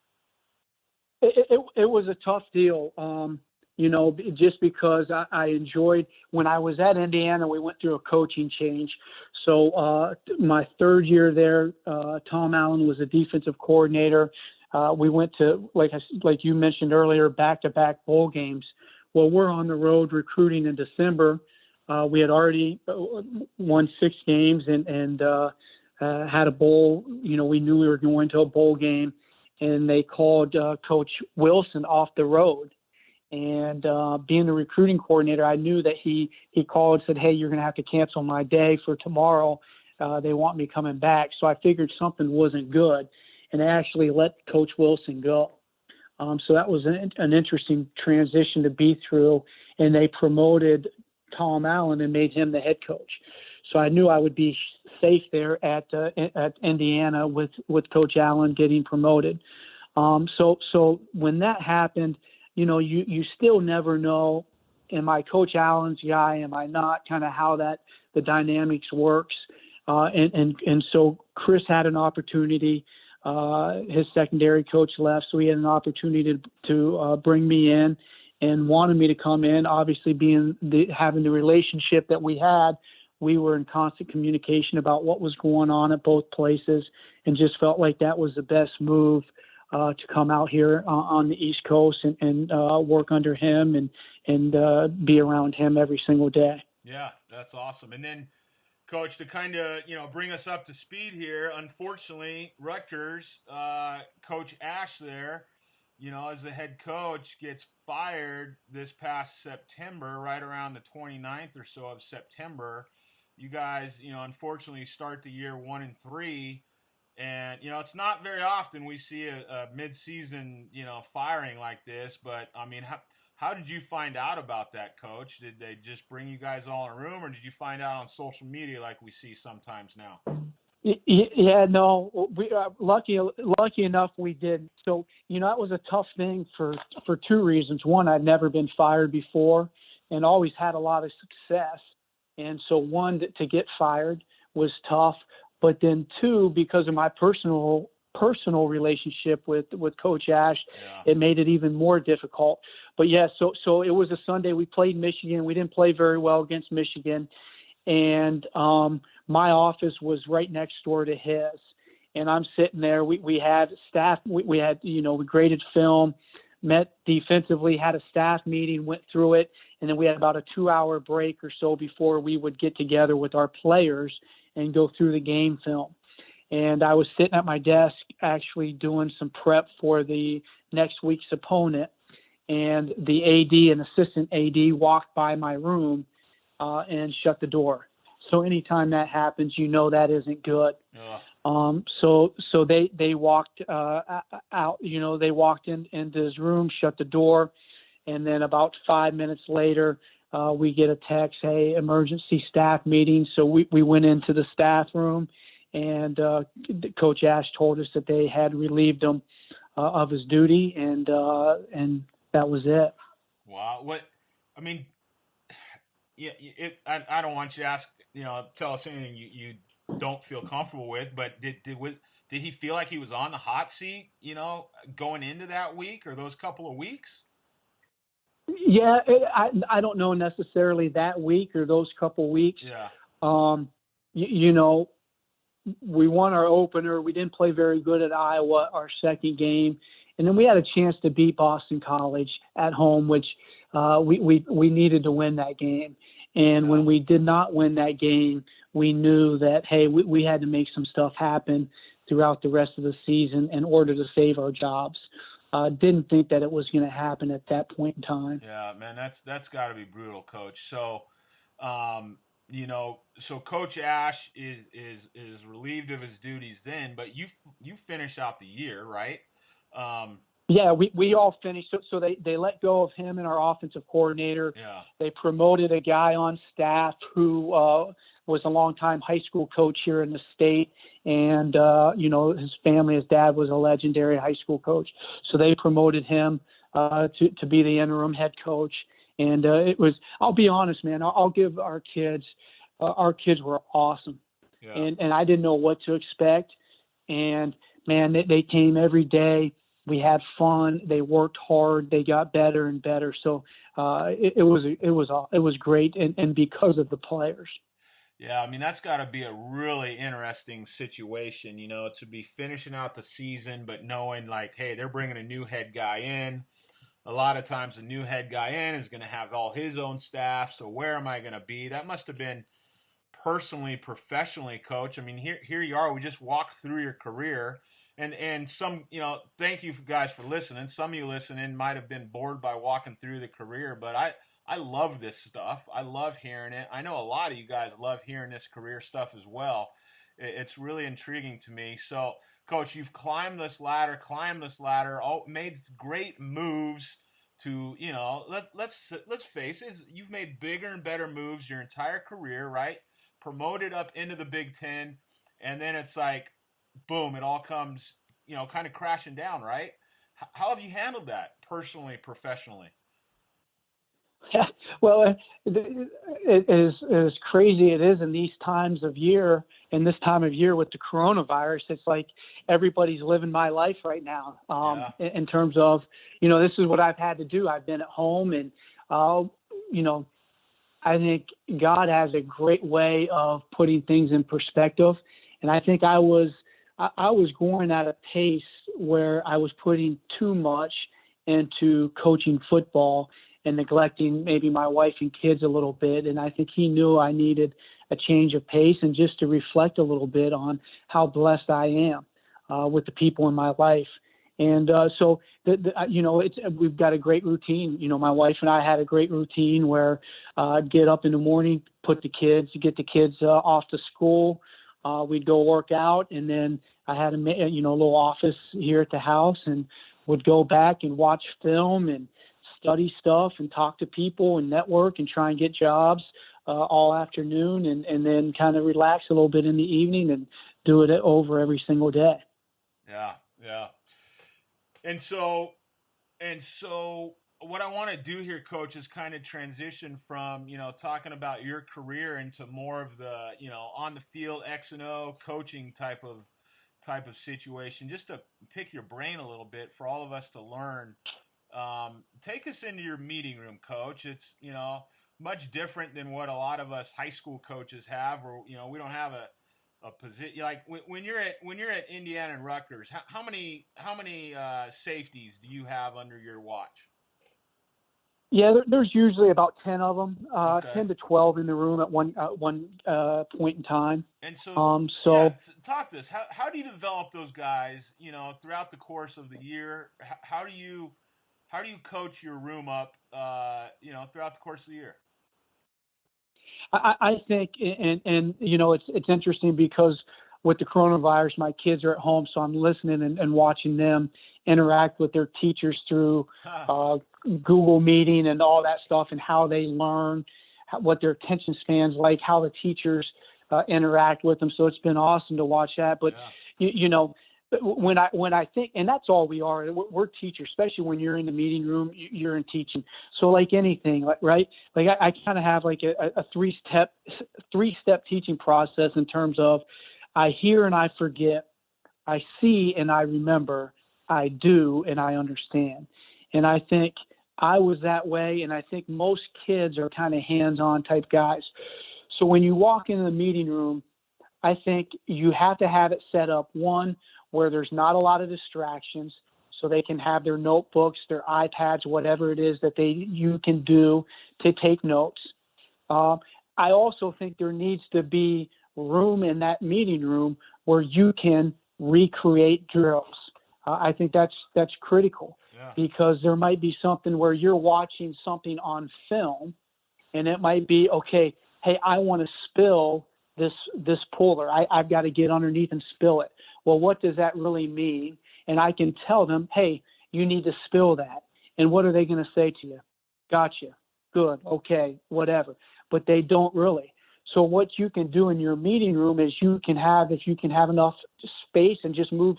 It was a tough deal, just because I enjoyed when I was at Indiana. We went through a coaching change. So my third year there, Tom Allen was a defensive coordinator. We went to, like you mentioned earlier, back-to-back bowl games. Well, we're on the road recruiting in December. We had already won 6 games and had a bowl. We knew we were going to a bowl game. And they called Coach Wilson off the road. And being the recruiting coordinator, I knew that he called and said, hey, you're going to have to cancel my day for tomorrow. They want me coming back. So I figured something wasn't good. And I actually let Coach Wilson go. So that was an interesting transition to be through. And they promoted Tom Allen and made him the head coach. So I knew I would be safe there at Indiana with Coach Allen getting promoted. So when that happened, you still never know, am I Coach Allen's guy? Am I not? Kind of how the dynamics works. And so Chris had an opportunity. His secondary coach left, so he had an opportunity to bring me in and wanted me to come in. Obviously, having the relationship that we had, we were in constant communication about what was going on at both places, and just felt like that was the best move to come out here on the East Coast and work under him and be around him every single day. Yeah, that's awesome. And then, Coach, to kind of bring us up to speed here, unfortunately, Rutgers, Coach Ash there, as the head coach, gets fired this past September, right around the 29th or so of September. You guys, unfortunately start the year 1-3, and it's not very often we see a mid-season, firing like this. But I mean, how did you find out about that, Coach? Did they just bring you guys all in a room, or did you find out on social media like we see sometimes now? Yeah, no, we lucky enough we did. So, that was a tough thing for two reasons. One, I'd never been fired before and always had a lot of success. And so one, to get fired was tough, but then two, because of my personal relationship with Coach Ash, It made it even more difficult. But yeah, so it was a Sunday. We played Michigan. We didn't play very well against Michigan. And my office was right next door to his, and I'm sitting there. We had staff. We had we graded film, met defensively, had a staff meeting, went through it, and then we had about a 2-hour break or so before we would get together with our players and go through the game film. And I was sitting at my desk actually doing some prep for the next week's opponent, and the AD and assistant AD walked by my room and shut the door. So anytime that happens, that isn't good. So they walked out. They walked into his room, shut the door, and then about 5 minutes later, we get a text, "Hey, emergency staff meeting." So we went into the staff room, and Coach Ash told us that they had relieved him of his duty, and that was it. Wow. Yeah, I don't want you to ask, tell us anything you don't feel comfortable with, but did he feel like he was on the hot seat, going into that week or those couple of weeks? Yeah, I don't know necessarily that week or those couple weeks. Yeah. We won our opener. We didn't play very good at Iowa, our second game. And then we had a chance to beat Boston College at home, which we needed to win that game. And when we did not win that game, we knew that, hey, we had to make some stuff happen throughout the rest of the season in order to save our jobs. Didn't think that it was going to happen at that point in time. Yeah, man, that's got to be brutal, Coach. So, so Coach Ash is relieved of his duties then, but you finish out the year, right? Yeah, we all finished. So they let go of him and our offensive coordinator. Yeah. They promoted a guy on staff who was a longtime high school coach here in the state. And, his family, his dad was a legendary high school coach. So they promoted him to be the interim head coach. And I'll be honest, man, I'll give our kids were awesome. Yeah. And I didn't know what to expect. And, man, they came every day. We had fun. They worked hard. They got better and better. So it was great, and because of the players. Yeah, I mean, that's got to be a really interesting situation, to be finishing out the season, but knowing like, hey, they're bringing a new head guy in. A lot of times the new head guy in is going to have all his own staff. So where am I going to be? That must have been personally, professionally, Coach. I mean, here you are. We just walked through your career. And some, thank you guys for listening. Some of you listening might have been bored by walking through the career, but I love this stuff. I love hearing it. I know a lot of you guys love hearing this career stuff as well. It's really intriguing to me. So, Coach, you've climbed this ladder, made great moves to, let's face it, you've made bigger and better moves your entire career, right? Promoted up into the Big Ten, and then it's like, boom, it all comes, kind of crashing down, right? How have you handled that personally, professionally? Yeah, well, it is crazy it is in these times of year, in this time of year with the coronavirus. It's like everybody's living my life right now in terms of, this is what I've had to do. I've been at home and, I think God has a great way of putting things in perspective. And I think I was going at a pace where I was putting too much into coaching football and neglecting maybe my wife and kids a little bit. And I think he knew I needed a change of pace and just to reflect a little bit on how blessed I am with the people in my life. And so, we've got a great routine. My wife and I had a great routine where I'd get up in the morning, get the kids off to school. We'd go work out, and then I had a little office here at the house, and would go back and watch film and study stuff and talk to people and network and try and get jobs all afternoon, and then kind of relax a little bit in the evening and do it over every single day. Yeah. Yeah. And so what I want to do here, Coach, is kind of transition from, talking about your career into more of the, on the field X and O coaching type of situation, just to pick your brain a little bit for all of us to learn. Take us into your meeting room, Coach. It's, much different than what a lot of us high school coaches have, or, we don't have a position like when you're at Indiana and Rutgers. How many safeties do you have under your watch? Yeah, there's usually about 10 of them, Okay. 10 to 12 in the room at one point in time. And so talk to us. How do you develop those guys? Throughout the course of the year. How do you coach your room up? Throughout the course of the year. I think, and it's interesting because with the coronavirus, my kids are at home, so I'm listening and watching them interact with their teachers through Google Meeting and all that stuff, and how they learn, what their attention span's like, how the teachers interact with them. So it's been awesome to watch that. But when I think, and that's all we are, we're teachers, especially when you're in the meeting room, you're in teaching. So like anything, right? Like I kind of have like a three-step teaching process in terms of I hear and I forget, I see and I remember, I do and I understand. And I think I was that way, and I think most kids are kind of hands-on type guys. So when you walk into the meeting room, I think you have to have it set up, one, where there's not a lot of distractions, so they can have their notebooks, their iPads, whatever it is that you can do to take notes. I also think there needs to be room in that meeting room where you can recreate drills. I think that's critical, because there might be something where you're watching something on film, and it might be, okay, hey, I want to spill this puller. I've got to get underneath and spill it. Well, what does that really mean? And I can tell them, hey, you need to spill that. And what are they going to say to you? Gotcha. Good. Okay. Whatever. But they don't really. So what you can do in your meeting room is if you can have enough space and just move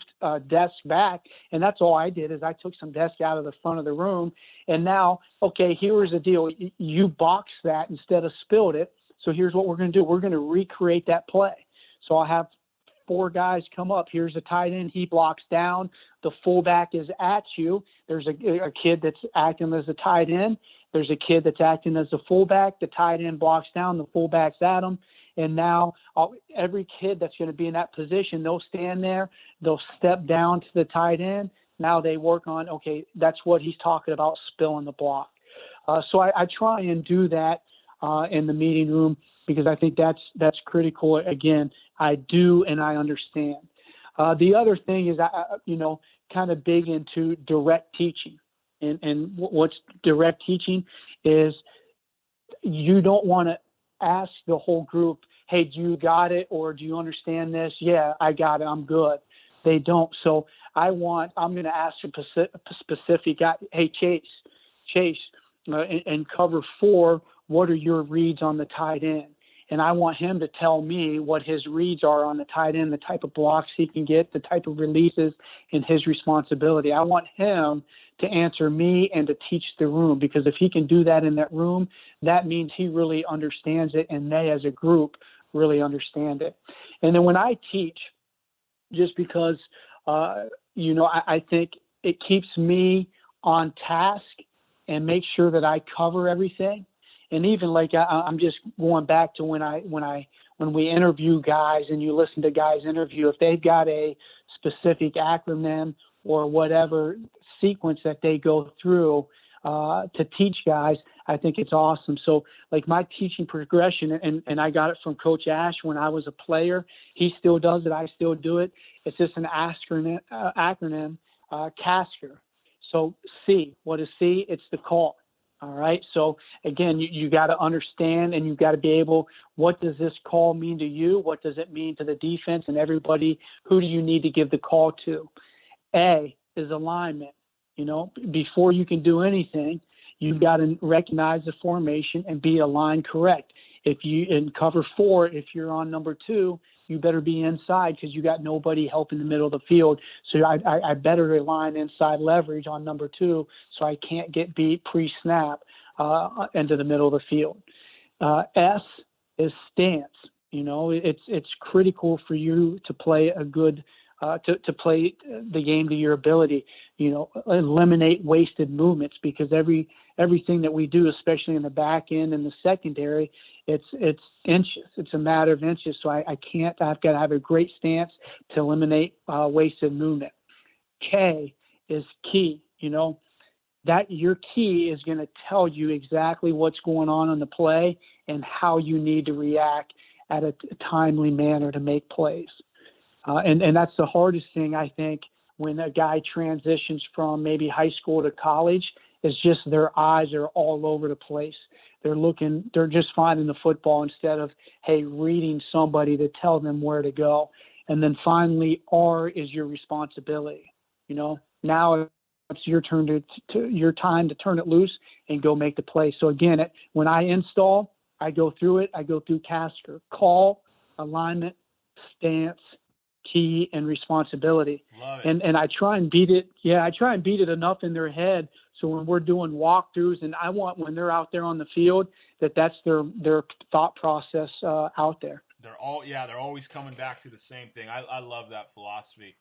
desks back. And that's all I did is I took some desks out of the front of the room. And now, okay, here's the deal. You box that instead of spilled it. So here's what we're going to do. We're going to recreate that play. So I'll have 4 guys come up. Here's a tight end. He blocks down. The fullback is at you. There's a kid that's acting as a tight end. There's a kid that's acting as a fullback. The tight end blocks down. The fullback's at him. And now every kid that's going to be in that position, they'll stand there. They'll step down to the tight end. Now they work on, okay, that's what he's talking about, spilling the block. So I try and do that in the meeting room, because I think that's critical. Again, I do and I understand. The other thing is, kind of big into direct teaching. And what's direct teaching is you don't want to ask the whole group, hey, do you got it? Or do you understand this? Yeah, I got it. I'm good. They don't. So I'm going to ask a specific guy, hey, Chase, in cover 4, what are your reads on the tight end? And I want him to tell me what his reads are on the tight end, the type of blocks he can get, the type of releases, and his responsibility. I want him to answer me and to teach the room, because if he can do that in that room, that means he really understands it, and they as a group really understand it. And then when I teach, just because, I think it keeps me on task and make sure that I cover everything. And even like I'm just going back to when we interview guys and you listen to guys interview, if they've got a specific acronym or whatever sequence that they go through to teach guys, I think it's awesome. So like my teaching progression, and I got it from Coach Ash when I was a player. He still does it. I still do it. It's just an acronym, CASCR. So C, what is C? It's the call. All right. So again, you got to understand, and you've got to be able, what does this call mean to you? What does it mean to the defense and everybody? Who do you need to give the call to? A is alignment. Before you can do anything, you've got to recognize the formation and be aligned correct. If you in cover 4, if you're on number 2, you better be inside because you got nobody helping the middle of the field. So I better rely on inside leverage on number 2 so I can't get beat pre-snap into the middle of the field. S is stance. It's critical for you to play a good to play the game to your ability. Eliminate wasted movements, because everything that we do, especially in the back end and the secondary, it's inches. It's a matter of inches. So I've got to have a great stance to eliminate wasted movement. K is key. That your key is going to tell you exactly what's going on the play and how you need to react at a timely manner to make plays. And that's the hardest thing, I think, when a guy transitions from maybe high school to college, is just their eyes are all over the place. They're just finding the football instead of, hey, reading somebody to tell them where to go. And then finally, R is your responsibility. Now it's your turn your time to turn it loose and go make the play. So again, when I install, I go through it. I go through Casker: call, alignment, stance, key, and responsibility. Love it. And I try and beat it. Yeah, I try and beat it enough in their head. So when we're doing walkthroughs, and I want, when they're out there on the field, that's their thought process out there. They're always coming back to the same thing. I love that philosophy.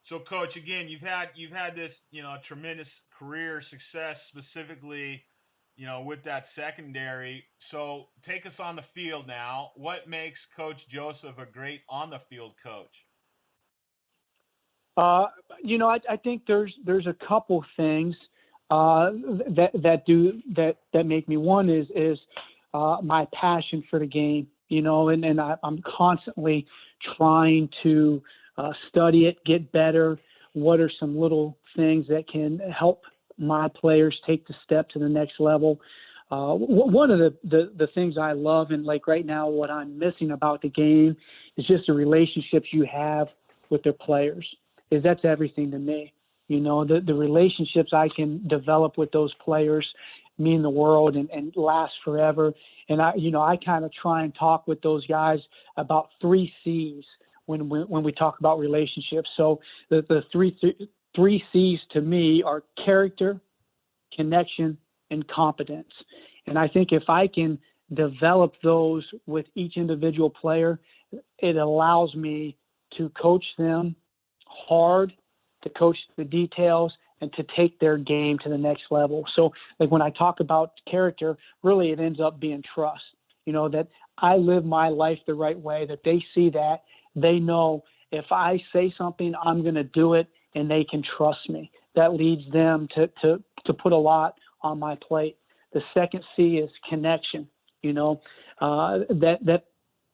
So, Coach, again, you've had this, tremendous career success, specifically, with that secondary. So take us on the field now. What makes Coach Jospeh a great on-the-field coach? I think there's a couple things that make me. One is my passion for the game, and I'm constantly trying to study it, get better. What are some little things that can help my players take the step to the next level? One of the things I love, and like right now, what I'm missing about the game is just the relationships you have with their players. That's everything to me. The relationships I can develop with those players mean the world and last forever. And I kind of try and talk with those guys about 3 C's when we talk about relationships. So the three C's to me are character, connection, and competence. And I think if I can develop those with each individual player, it allows me to coach them hard, to coach the details, and to take their game to the next level. So like when I talk about character, really it ends up being trust, that I live my life the right way, that they see that, they know if I say something, I'm going to do it, and they can trust me. That leads them to put a lot on my plate. The second C is connection, that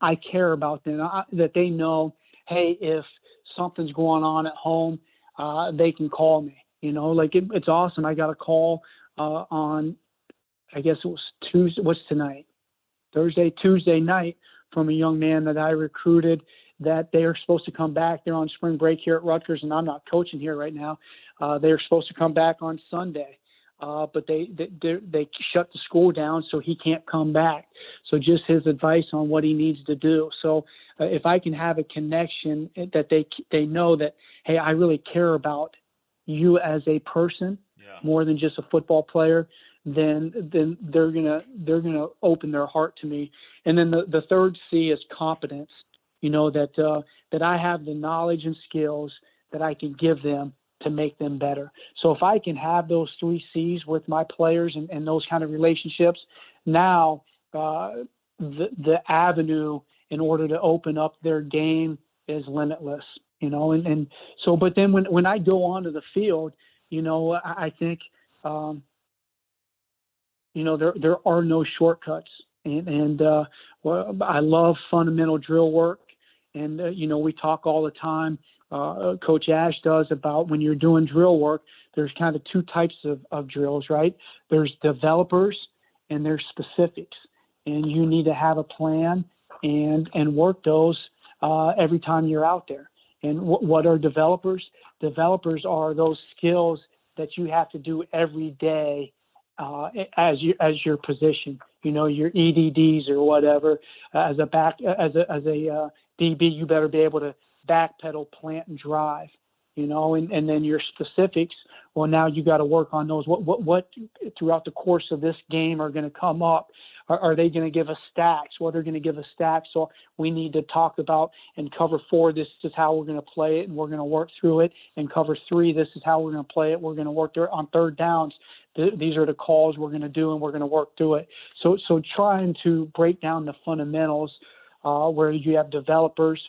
I care about them, that they know, hey, if something's going on at home, they can call me. It's awesome. I got a call on, I guess it was Tuesday. What's tonight? Tuesday night, from a young man that I recruited, that they are supposed to come back. They're on spring break here at Rutgers, and I'm not coaching here right now. They're supposed to come back on Sunday, but they shut the school down, so he can't come back. So just his advice on what he needs to do. So if I can have a connection that they know that, hey, I really care about you as a person, more than just a football player, then they're gonna open their heart to me. And then the third C is competence. That I have the knowledge and skills that I can give them to make them better. So if I can have those 3 C's with my players and those kind of relationships, now the avenue in order to open up their game is limitless. And so, but then when I go onto the field, I think, there are no shortcuts. And I love fundamental drill work. And, we talk all the time, Coach Ash does, about when you're doing drill work, there's kind of 2 types of drills, right? There's developers and there's specifics. And you need to have a plan and work those every time you're out there. And what are developers? Developers are those skills that you have to do every day as your position. Your EDDs or whatever, as a DB, you better be able to backpedal, plant, and drive. And then your specifics, well, now you got to work on those. What throughout the course of this game are going to come up? Are they going to give us stacks? What are going to give us stacks? So we need to talk about in cover 4, this is how we're going to play it, and we're going to work through it. In cover 3, this is how we're going to play it. We're going to work there on third downs. These are the calls we're going to do, and we're going to work through it. So trying to break down the fundamentals where you have developers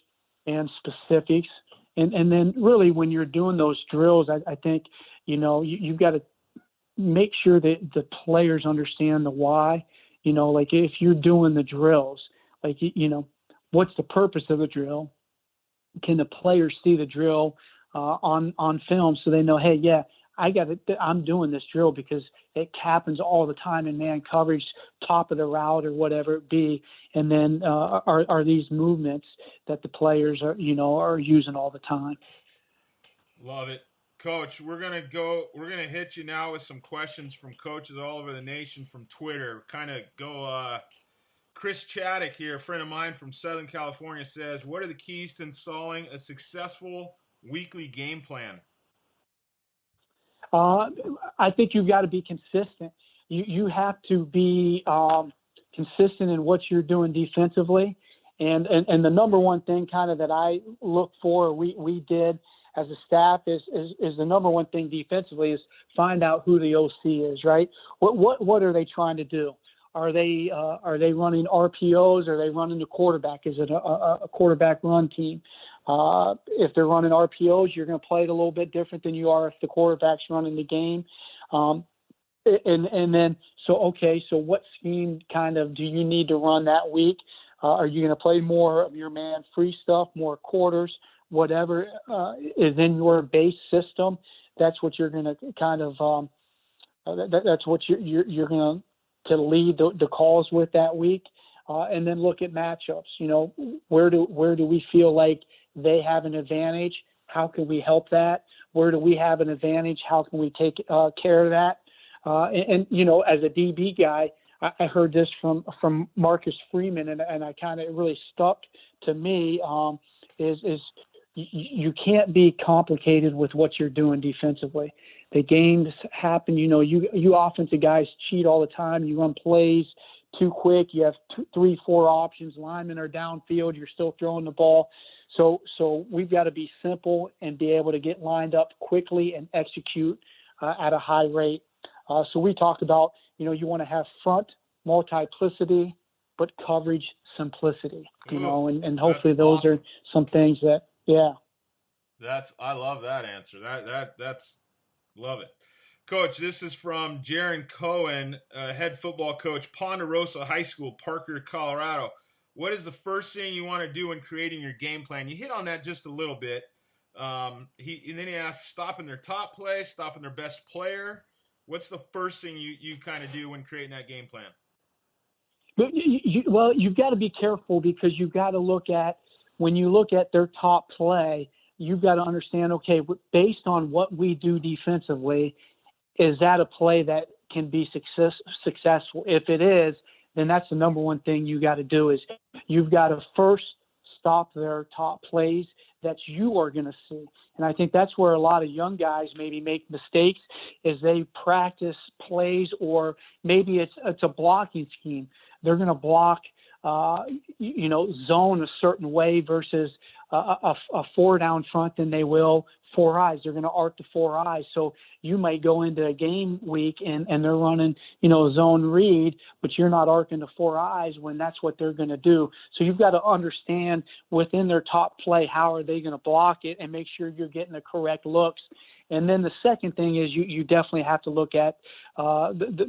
and specifics. And then really when you're doing those drills, I think, you've got to make sure that the players understand the why. Like if you're doing the drills, like, what's the purpose of the drill? Can the players see the drill on film so they know, hey, yeah, I'm doing this drill because it happens all the time in man coverage, top of the route or whatever it be. And then are these movements that the players are using all the time. Love it. Coach, we're going to hit you now with some questions from coaches all over the nation from Twitter. Kind of go, Chris Chaddick here, a friend of mine from Southern California, says, what are the keys to installing a successful weekly game plan? I think you've got to be consistent. You have to be consistent in what you're doing defensively. And the number one thing kind of that I look for, we did as a staff is the number one thing defensively is find out who the OC is, right? What are they trying to do? Are they running RPOs? Are they running the quarterback? Is it a quarterback run team? If they're running RPOs, you're going to play it a little bit different than you are if the quarterback's running the game. And then, so what scheme kind of do you need to run that week? Are you going to play more of your man free stuff, more quarters, whatever is in your base system? That's what you're going to kind of that's what you're going to lead the calls with that week. And then look at matchups. Where do we feel like they have an advantage? How can we help that? Where do we have an advantage? How can we take care of that? And as a DB guy, I heard this from Marcus Freeman, and I kind of really stuck to me. Is you can't be complicated with what you're doing defensively. The games happen. You offensive guys cheat all the time. You run plays too quick. You have 3, 4 options. Linemen are downfield. You're still throwing the ball. So we've got to be simple and be able to get lined up quickly and execute at a high rate. So we talked about, you want to have front multiplicity, but coverage simplicity, and hopefully those awesome. Are some things that, yeah. I love that answer. That's love it. Coach, this is from Jaron Cohen, head football coach, Ponderosa High School, Parker, Colorado. What is the first thing you want to do when creating your game plan? You hit on that just a little bit. And then he asked, stopping their top play, stopping their best player. What's the first thing you kind of do when creating that game plan? Well, you've got to be careful because you've got to look at, when you look at their top play, you've got to understand, okay, based on what we do defensively, is that a play that can be successful? If it is, then that's the number one thing you got to do is you've got to first stop their top plays that you are going to see. And I think that's where a lot of young guys maybe make mistakes is they practice plays, or maybe it's a blocking scheme. They're going to block, zone a certain way versus a 4 down front than they will 4 eyes. They're going to arc the 4 eyes. So you might go into a game week and they're running, zone read, but you're not arcing the 4 eyes when that's what they're going to do. So you've got to understand within their top play, how are they going to block it and make sure you're getting the correct looks. And then the second thing is you definitely have to look at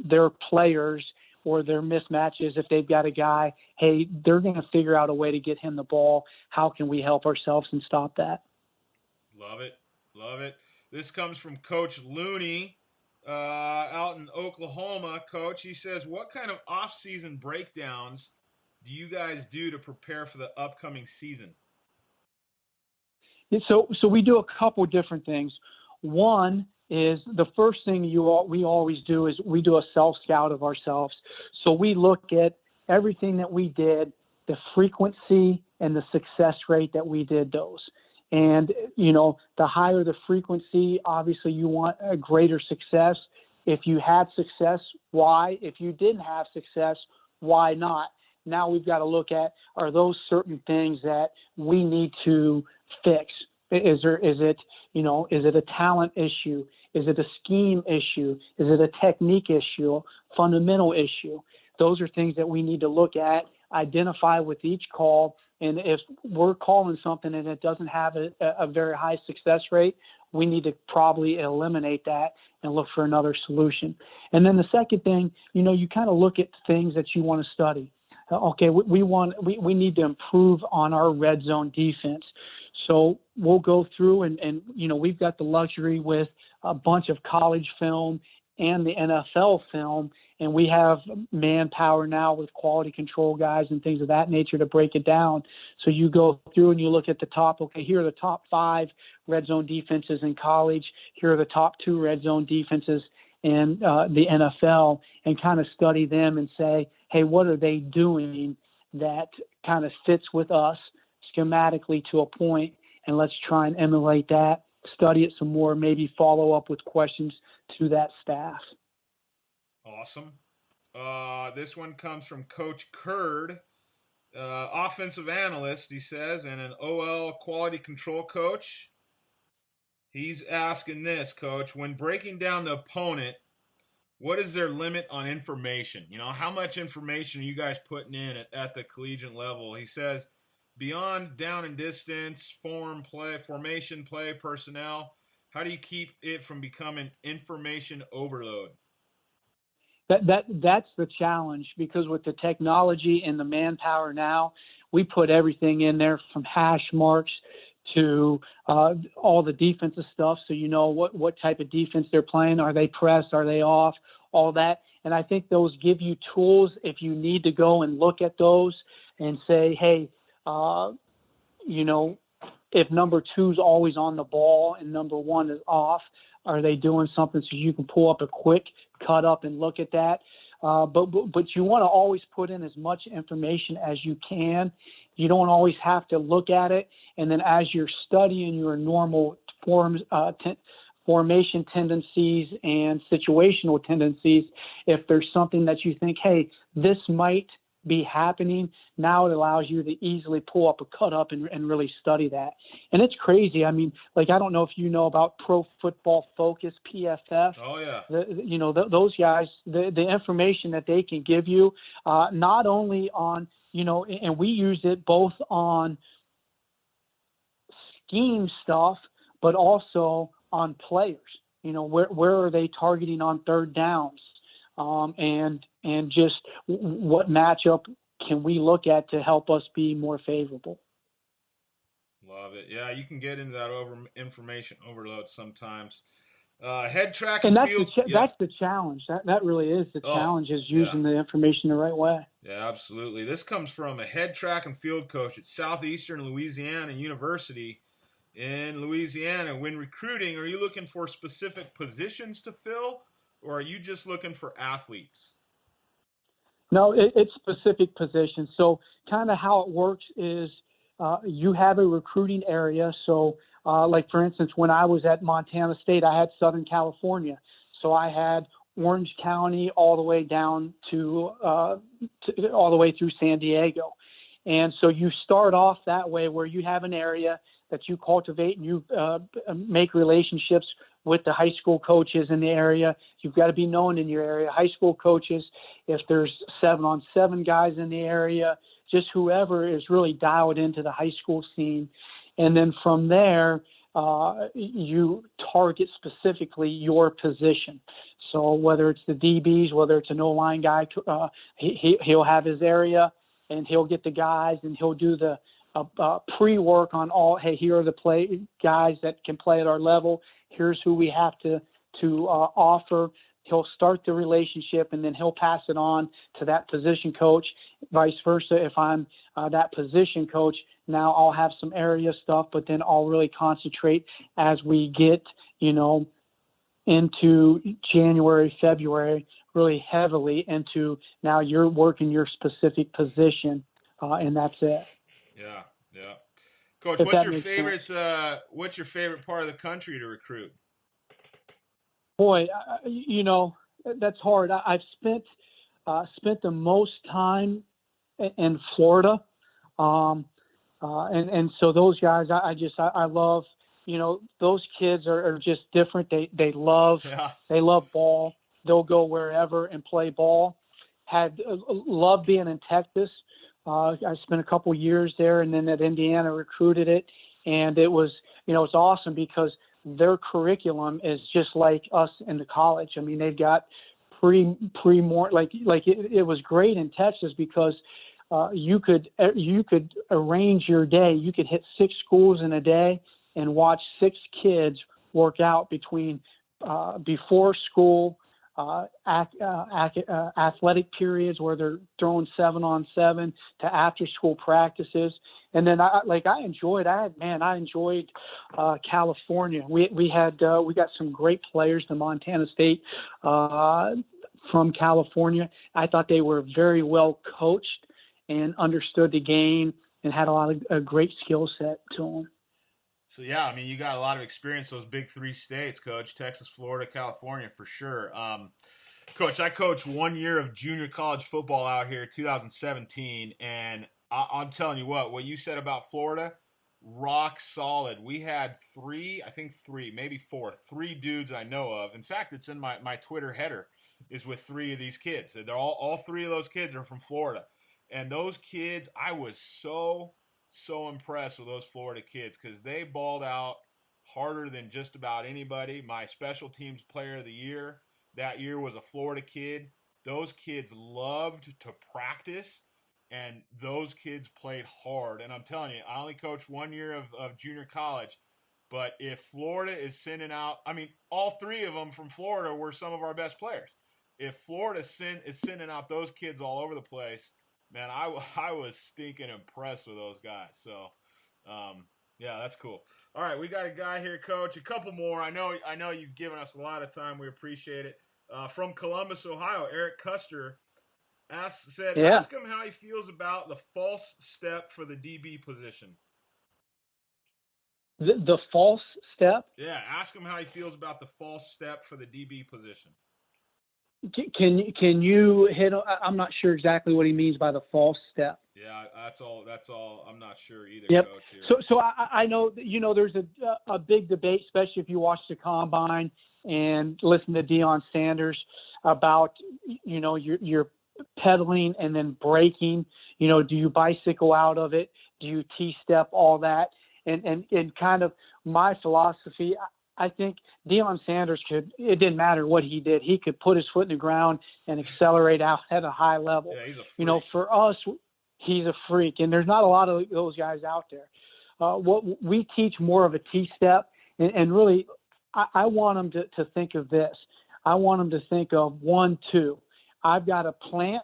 their players or their mismatches. If they've got a guy, hey, they're going to figure out a way to get him the ball. How can we help ourselves and stop that? Love it. Love it. This comes from Coach Looney out in Oklahoma. Coach, he says, what kind of off-season breakdowns do you guys do to prepare for the upcoming season? So we do a couple different things. One is the first thing we always do is we do a self-scout of ourselves. So we look at everything that we did, the frequency and the success rate that we did those. And, the higher the frequency, obviously you want a greater success. If you had success, why? If you didn't have success, why not? Now we've got to look at, are those certain things that we need to fix? Is it a talent issue? Is it a scheme issue? Is it a technique issue? Fundamental issue? Those are things that we need to look at, identify with each call. And if we're calling something and it doesn't have a very high success rate, we need to probably eliminate that and look for another solution. And then the second thing, you kind of look at things that you want to study. Okay, we need to improve on our red zone defense. So we'll go through and we've got the luxury with a bunch of college film and the NFL film, and we have manpower now with quality control guys and things of that nature to break it down. So you go through and you look at the top, okay, here are the top 5 red zone defenses in college. Here are the top 2 red zone defenses in the NFL, and kind of study them and say, hey, what are they doing that kind of fits with us schematically to a point, and let's try and emulate that, study it some more, maybe follow up with questions to that staff. Awesome. This one comes from Coach Curd, offensive analyst, he says, and an OL quality control coach. He's asking this, Coach, when breaking down the opponent, what is their limit on information? How much information are you guys putting in at the collegiate level? He says, beyond down and distance, formation, play, personnel, how do you keep it from becoming information overload? That's the challenge, because with the technology and the manpower now, we put everything in there from hash marks to all the defensive stuff. So what type of defense they're playing. Are they pressed? Are they off? All that. And I think those give you tools if you need to go and look at those and say, hey, if number 2 is always on the ball and number 1 is off, are they doing something? So you can pull up a quick cut up and look at that. But you want to always put in as much information as you can. You don't always have to look at it. And then as you're studying your normal formation tendencies and situational tendencies, if there's something that you think, hey, this might be happening, now it allows you to easily pull up a cut up and really study that. And it's crazy. I mean, I don't know if you know about Pro Football Focus, PFF. Oh, yeah. Those guys, the information that they can give you, not only on, and we use it both on scheme stuff, but also on players. Where are they targeting on third downs? And just what matchup can we look at to help us be more favorable? Love it. Yeah, you can get into that information overload sometimes. Head track and field. That's the challenge. That really is the challenge, is using the information the right way. Yeah, absolutely. This comes from a head track and field coach at Southeastern Louisiana University in Louisiana. When recruiting, are you looking for specific positions to fill, or are you just looking for athletes? No, it's specific positions. So kind of how it works is you have a recruiting area. So like, for instance, when I was at Montana State, I had Southern California. So I had Orange County all the way down to all the way through San Diego. And so you start off that way, where you have an area that you cultivate and you make relationships with the high school coaches in the area. You've got to be known in your area. High school coaches, if there's 7-on-7 guys in the area, just whoever is really dialed into the high school scene. And then from there, you target specifically your position. So whether it's the DBs, whether it's an O-line guy, he'll have his area and he'll get the guys and he'll do the pre-work on all, hey, here are the guys that can play at our level. Here's who we have to offer. He'll start the relationship, and then he'll pass it on to that position coach. Vice versa, if I'm that position coach, now I'll have some area stuff, but then I'll really concentrate as we get, into January, February, really heavily into now you're working your specific position, and that's it. Yeah, yeah. Coach, if that makes sense. what's your favorite part of the country to recruit? Boy, that's hard. I've spent the most time in Florida, and so those guys, I love. Those kids are just different. Yeah. They love ball. They'll go wherever and play ball. Love being in Texas. I spent a couple years there, and then at Indiana recruited it, and it's awesome because their curriculum is just like us in the college. I mean, they've got more it was great in Texas because you could arrange your day. You could hit 6 schools in a day and watch 6 kids work out between before school athletic periods where they're throwing 7-on-7 to after school practices. And then I enjoyed California. We got some great players to Montana State from California. I thought they were very well coached and understood the game and had a lot of a great skill set to them. So yeah, I mean, you got a lot of experience those big 3 states, Coach: Texas, Florida, California, for sure. Coach, I coached 1 year of junior college football out here, 2017, and I'm telling you what you said about Florida, rock solid. We had 3, maybe 4, 3 dudes I know of. In fact, it's in my Twitter header, is with 3 of these kids. They're all 3 of those kids are from Florida, and those kids, I was so impressed with those Florida kids because they balled out harder than just about anybody. My special teams player of the year that year was a Florida kid. Those kids loved to practice, and those kids played hard. And I'm telling you, I only coached 1 year of junior college, but if Florida is sending out, I mean, all 3 of them from Florida were some of our best players. If Florida is sending out those kids all over the place, man, I was stinking impressed with those guys. So, yeah, that's cool. All right, we got a guy here, Coach. A couple more. I know you've given us a lot of time. We appreciate it. From Columbus, Ohio, Eric Custer ask him how he feels about the false step for the DB position. The false step? Yeah, ask him how he feels about the false step for the DB position. Can you hit? I'm not sure exactly what he means by the false step. Yeah, that's all. I'm not sure either, yep. Coach. Here. So I know there's a big debate, especially if you watch the combine and listen to Deion Sanders about you're pedaling and then braking. Do you bicycle out of it? Do you T-step? All that, and kind of my philosophy. I think Deion Sanders it didn't matter what he did. He could put his foot in the ground and accelerate out at a high level. Yeah, he's a freak. For us, he's a freak, and there's not a lot of those guys out there. What we teach more of a T-step, and really, I want them to think of this. I want them to think of 1, 2. I've got to plant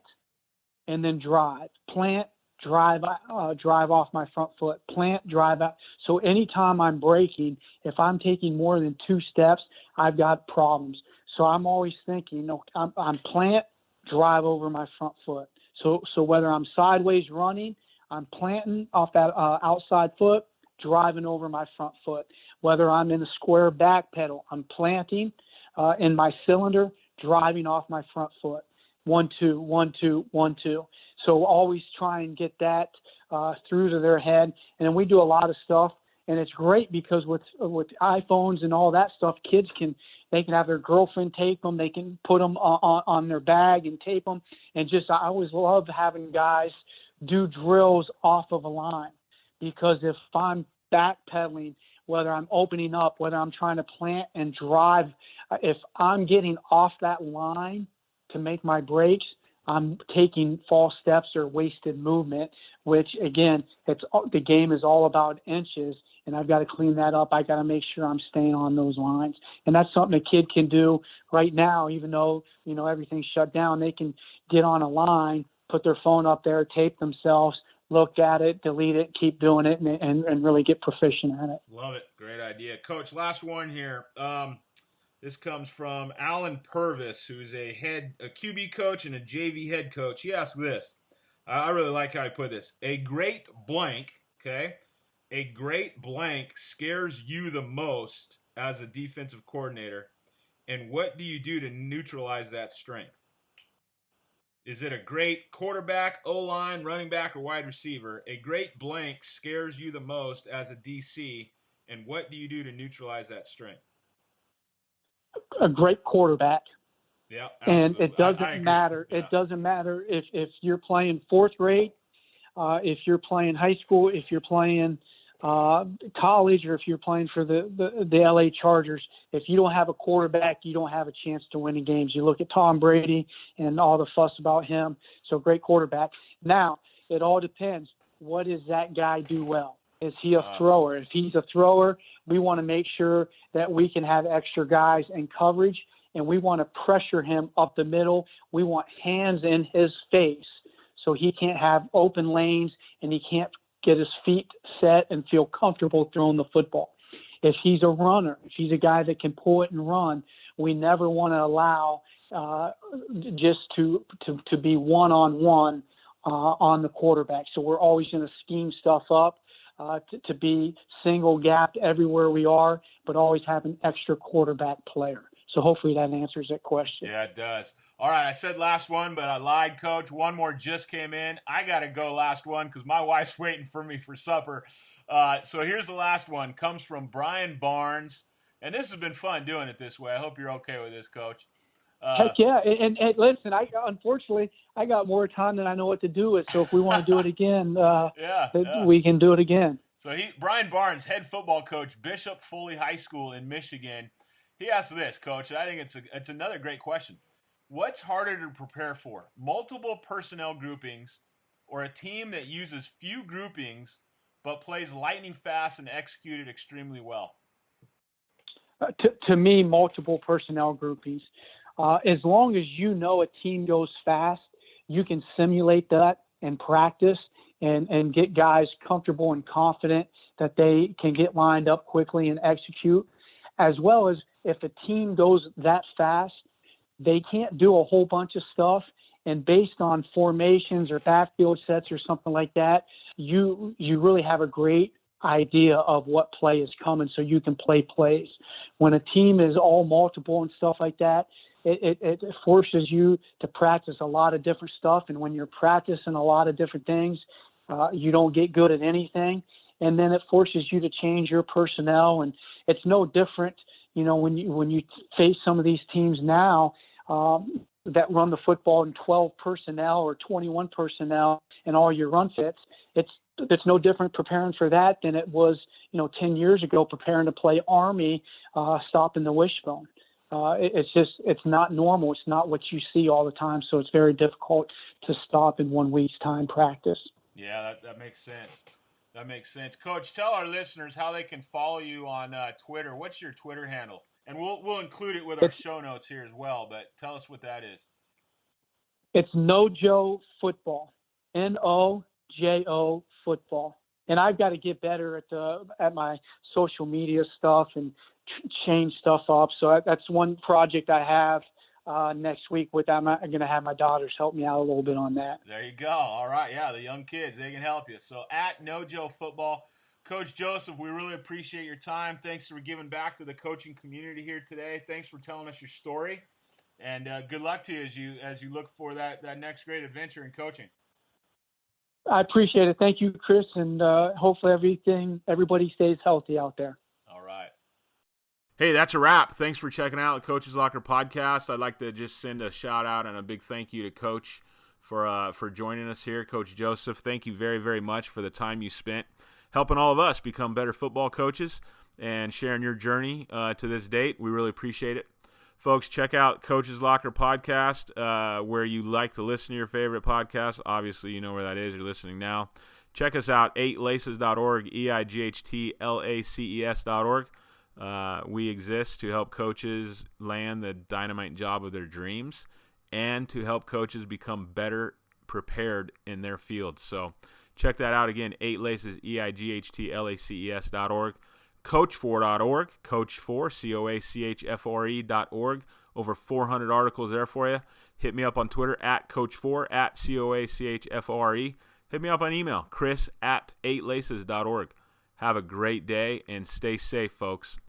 and then drive. Plant, drive off my front foot, plant, drive out. So anytime I'm braking, if I'm taking more than 2 steps, I've got problems. So I'm always thinking, I'm plant, drive over my front foot. So whether I'm sideways running, I'm planting off that outside foot, driving over my front foot. Whether I'm in a square back pedal, I'm planting in my cylinder, driving off my front foot. 1, 2, 1, 2, 1, 2. So always try and get that through to their head. And then we do a lot of stuff, and it's great because with iPhones and all that stuff, kids can have their girlfriend tape them. They can put them on their bag and tape them. And I always love having guys do drills off of a line, because if I'm backpedaling, whether I'm opening up, whether I'm trying to plant and drive, if I'm getting off that line to make my breaks, I'm taking false steps or wasted movement, which again, the game is all about inches, and I've got to clean that up. I got to make sure I'm staying on those lines. And that's something a kid can do right now, even though, everything's shut down. They can get on a line, put their phone up there, tape themselves, look at it, delete it, keep doing it, and really get proficient at it. Love it. Great idea. Coach, last one here. This comes from Alan Purvis, who's a QB coach and a JV head coach. He asked this. I really like how he put this. A great blank Okay? A great blank scares you the most as a defensive coordinator, and what do you do to neutralize that strength? Is it a great quarterback, O-line, running back, or wide receiver? A great blank scares you the most as a DC, and what do you do to neutralize that strength? A great quarterback. Yeah, absolutely. And it doesn't I agree. matter. Yeah. It doesn't matter if you're playing fourth grade, if you're playing high school, if you're playing college, or if you're playing for the LA Chargers. If you don't have a quarterback, you don't have a chance to win in games. You look at Tom Brady and all the fuss about him. So great quarterback. Now, it all depends. What does that guy do well? Is he a thrower? If he's a thrower, we want to make sure that we can have extra guys in coverage, and we want to pressure him up the middle. We want hands in his face so he can't have open lanes and he can't get his feet set and feel comfortable throwing the football. If he's a runner, if he's a guy that can pull it and run, we never want to allow just to be one-on-one on the quarterback. So we're always going to scheme stuff up to be single-gapped everywhere we are, but always have an extra quarterback player. So hopefully that answers that question. Yeah, it does. All right, I said last one, but I lied, Coach. One more just came in. I got to go last one because my wife's waiting for me for supper. So here's the last one. Comes from Brian Barnes. And this has been fun doing it this way. I hope you're okay with this, Coach. Heck yeah. And listen, unfortunately, I got more time than I know what to do with. So if we want to do it again, we can do it again. So Brian Barnes, head football coach, Bishop Foley High School in Michigan. He asked this, Coach. I think it's another great question. What's harder to prepare for, multiple personnel groupings or a team that uses few groupings but plays lightning fast and executed extremely well? To me, multiple personnel groupings. As long as you know a team goes fast, you can simulate that in practice and get guys comfortable and confident that they can get lined up quickly and execute, as well as if a team goes that fast, they can't do a whole bunch of stuff. And based on formations or backfield sets or something like that, you really have a great idea of what play is coming so you can play plays. When a team is all multiple and stuff like that, it forces you to practice a lot of different stuff. And when you're practicing a lot of different things, you don't get good at anything. And then it forces you to change your personnel. And it's no different, when you face some of these teams now that run the football in 12 personnel or 21 personnel and all your run fits. It's no different preparing for that than it was, 10 years ago preparing to play Army, stopping the wishbone. It's not normal. It's not what you see all the time. So it's very difficult to stop in 1 week's time practice. Yeah, that makes sense. That makes sense. Coach, tell our listeners how they can follow you on Twitter. What's your Twitter handle? And we'll include it with our show notes here as well, but tell us what that is. It's Nojo Football, Nojo Football. And I've got to get better at my social media stuff and change stuff up. So that's one project I have next week. I'm going to have my daughters help me out a little bit on that. There you go. All right. Yeah, the young kids, they can help you. So at Nojo Football. Coach Joseph, we really appreciate your time. Thanks for giving back to the coaching community here today. Thanks for telling us your story. And good luck to you as you look for that next great adventure in coaching. I appreciate it. Thank you, Chris. And hopefully everybody stays healthy out there. All right. Hey, that's a wrap. Thanks for checking out the Coach's Locker podcast. I'd like to just send a shout out and a big thank you to Coach for joining us here. Coach Joseph, thank you very, very much for the time you spent helping all of us become better football coaches and sharing your journey to this date. We really appreciate it. Folks, check out Coach's Locker podcast where you like to listen to your favorite podcast. Obviously, you know where that is. You're listening now. Check us out, 8laces.org, EIGHTLACES.org. We exist to help coaches land the dynamite job of their dreams and to help coaches become better prepared in their field. So check that out again, 8laces, EIGHTLACES.org. Coach4.org, Coach Fore, COACHFRE.org. Over 400 articles there for you. Hit me up on Twitter at Coach4, at COACHFRE. hit me up on email, chris@8laces.org. Have a great day and stay safe, folks.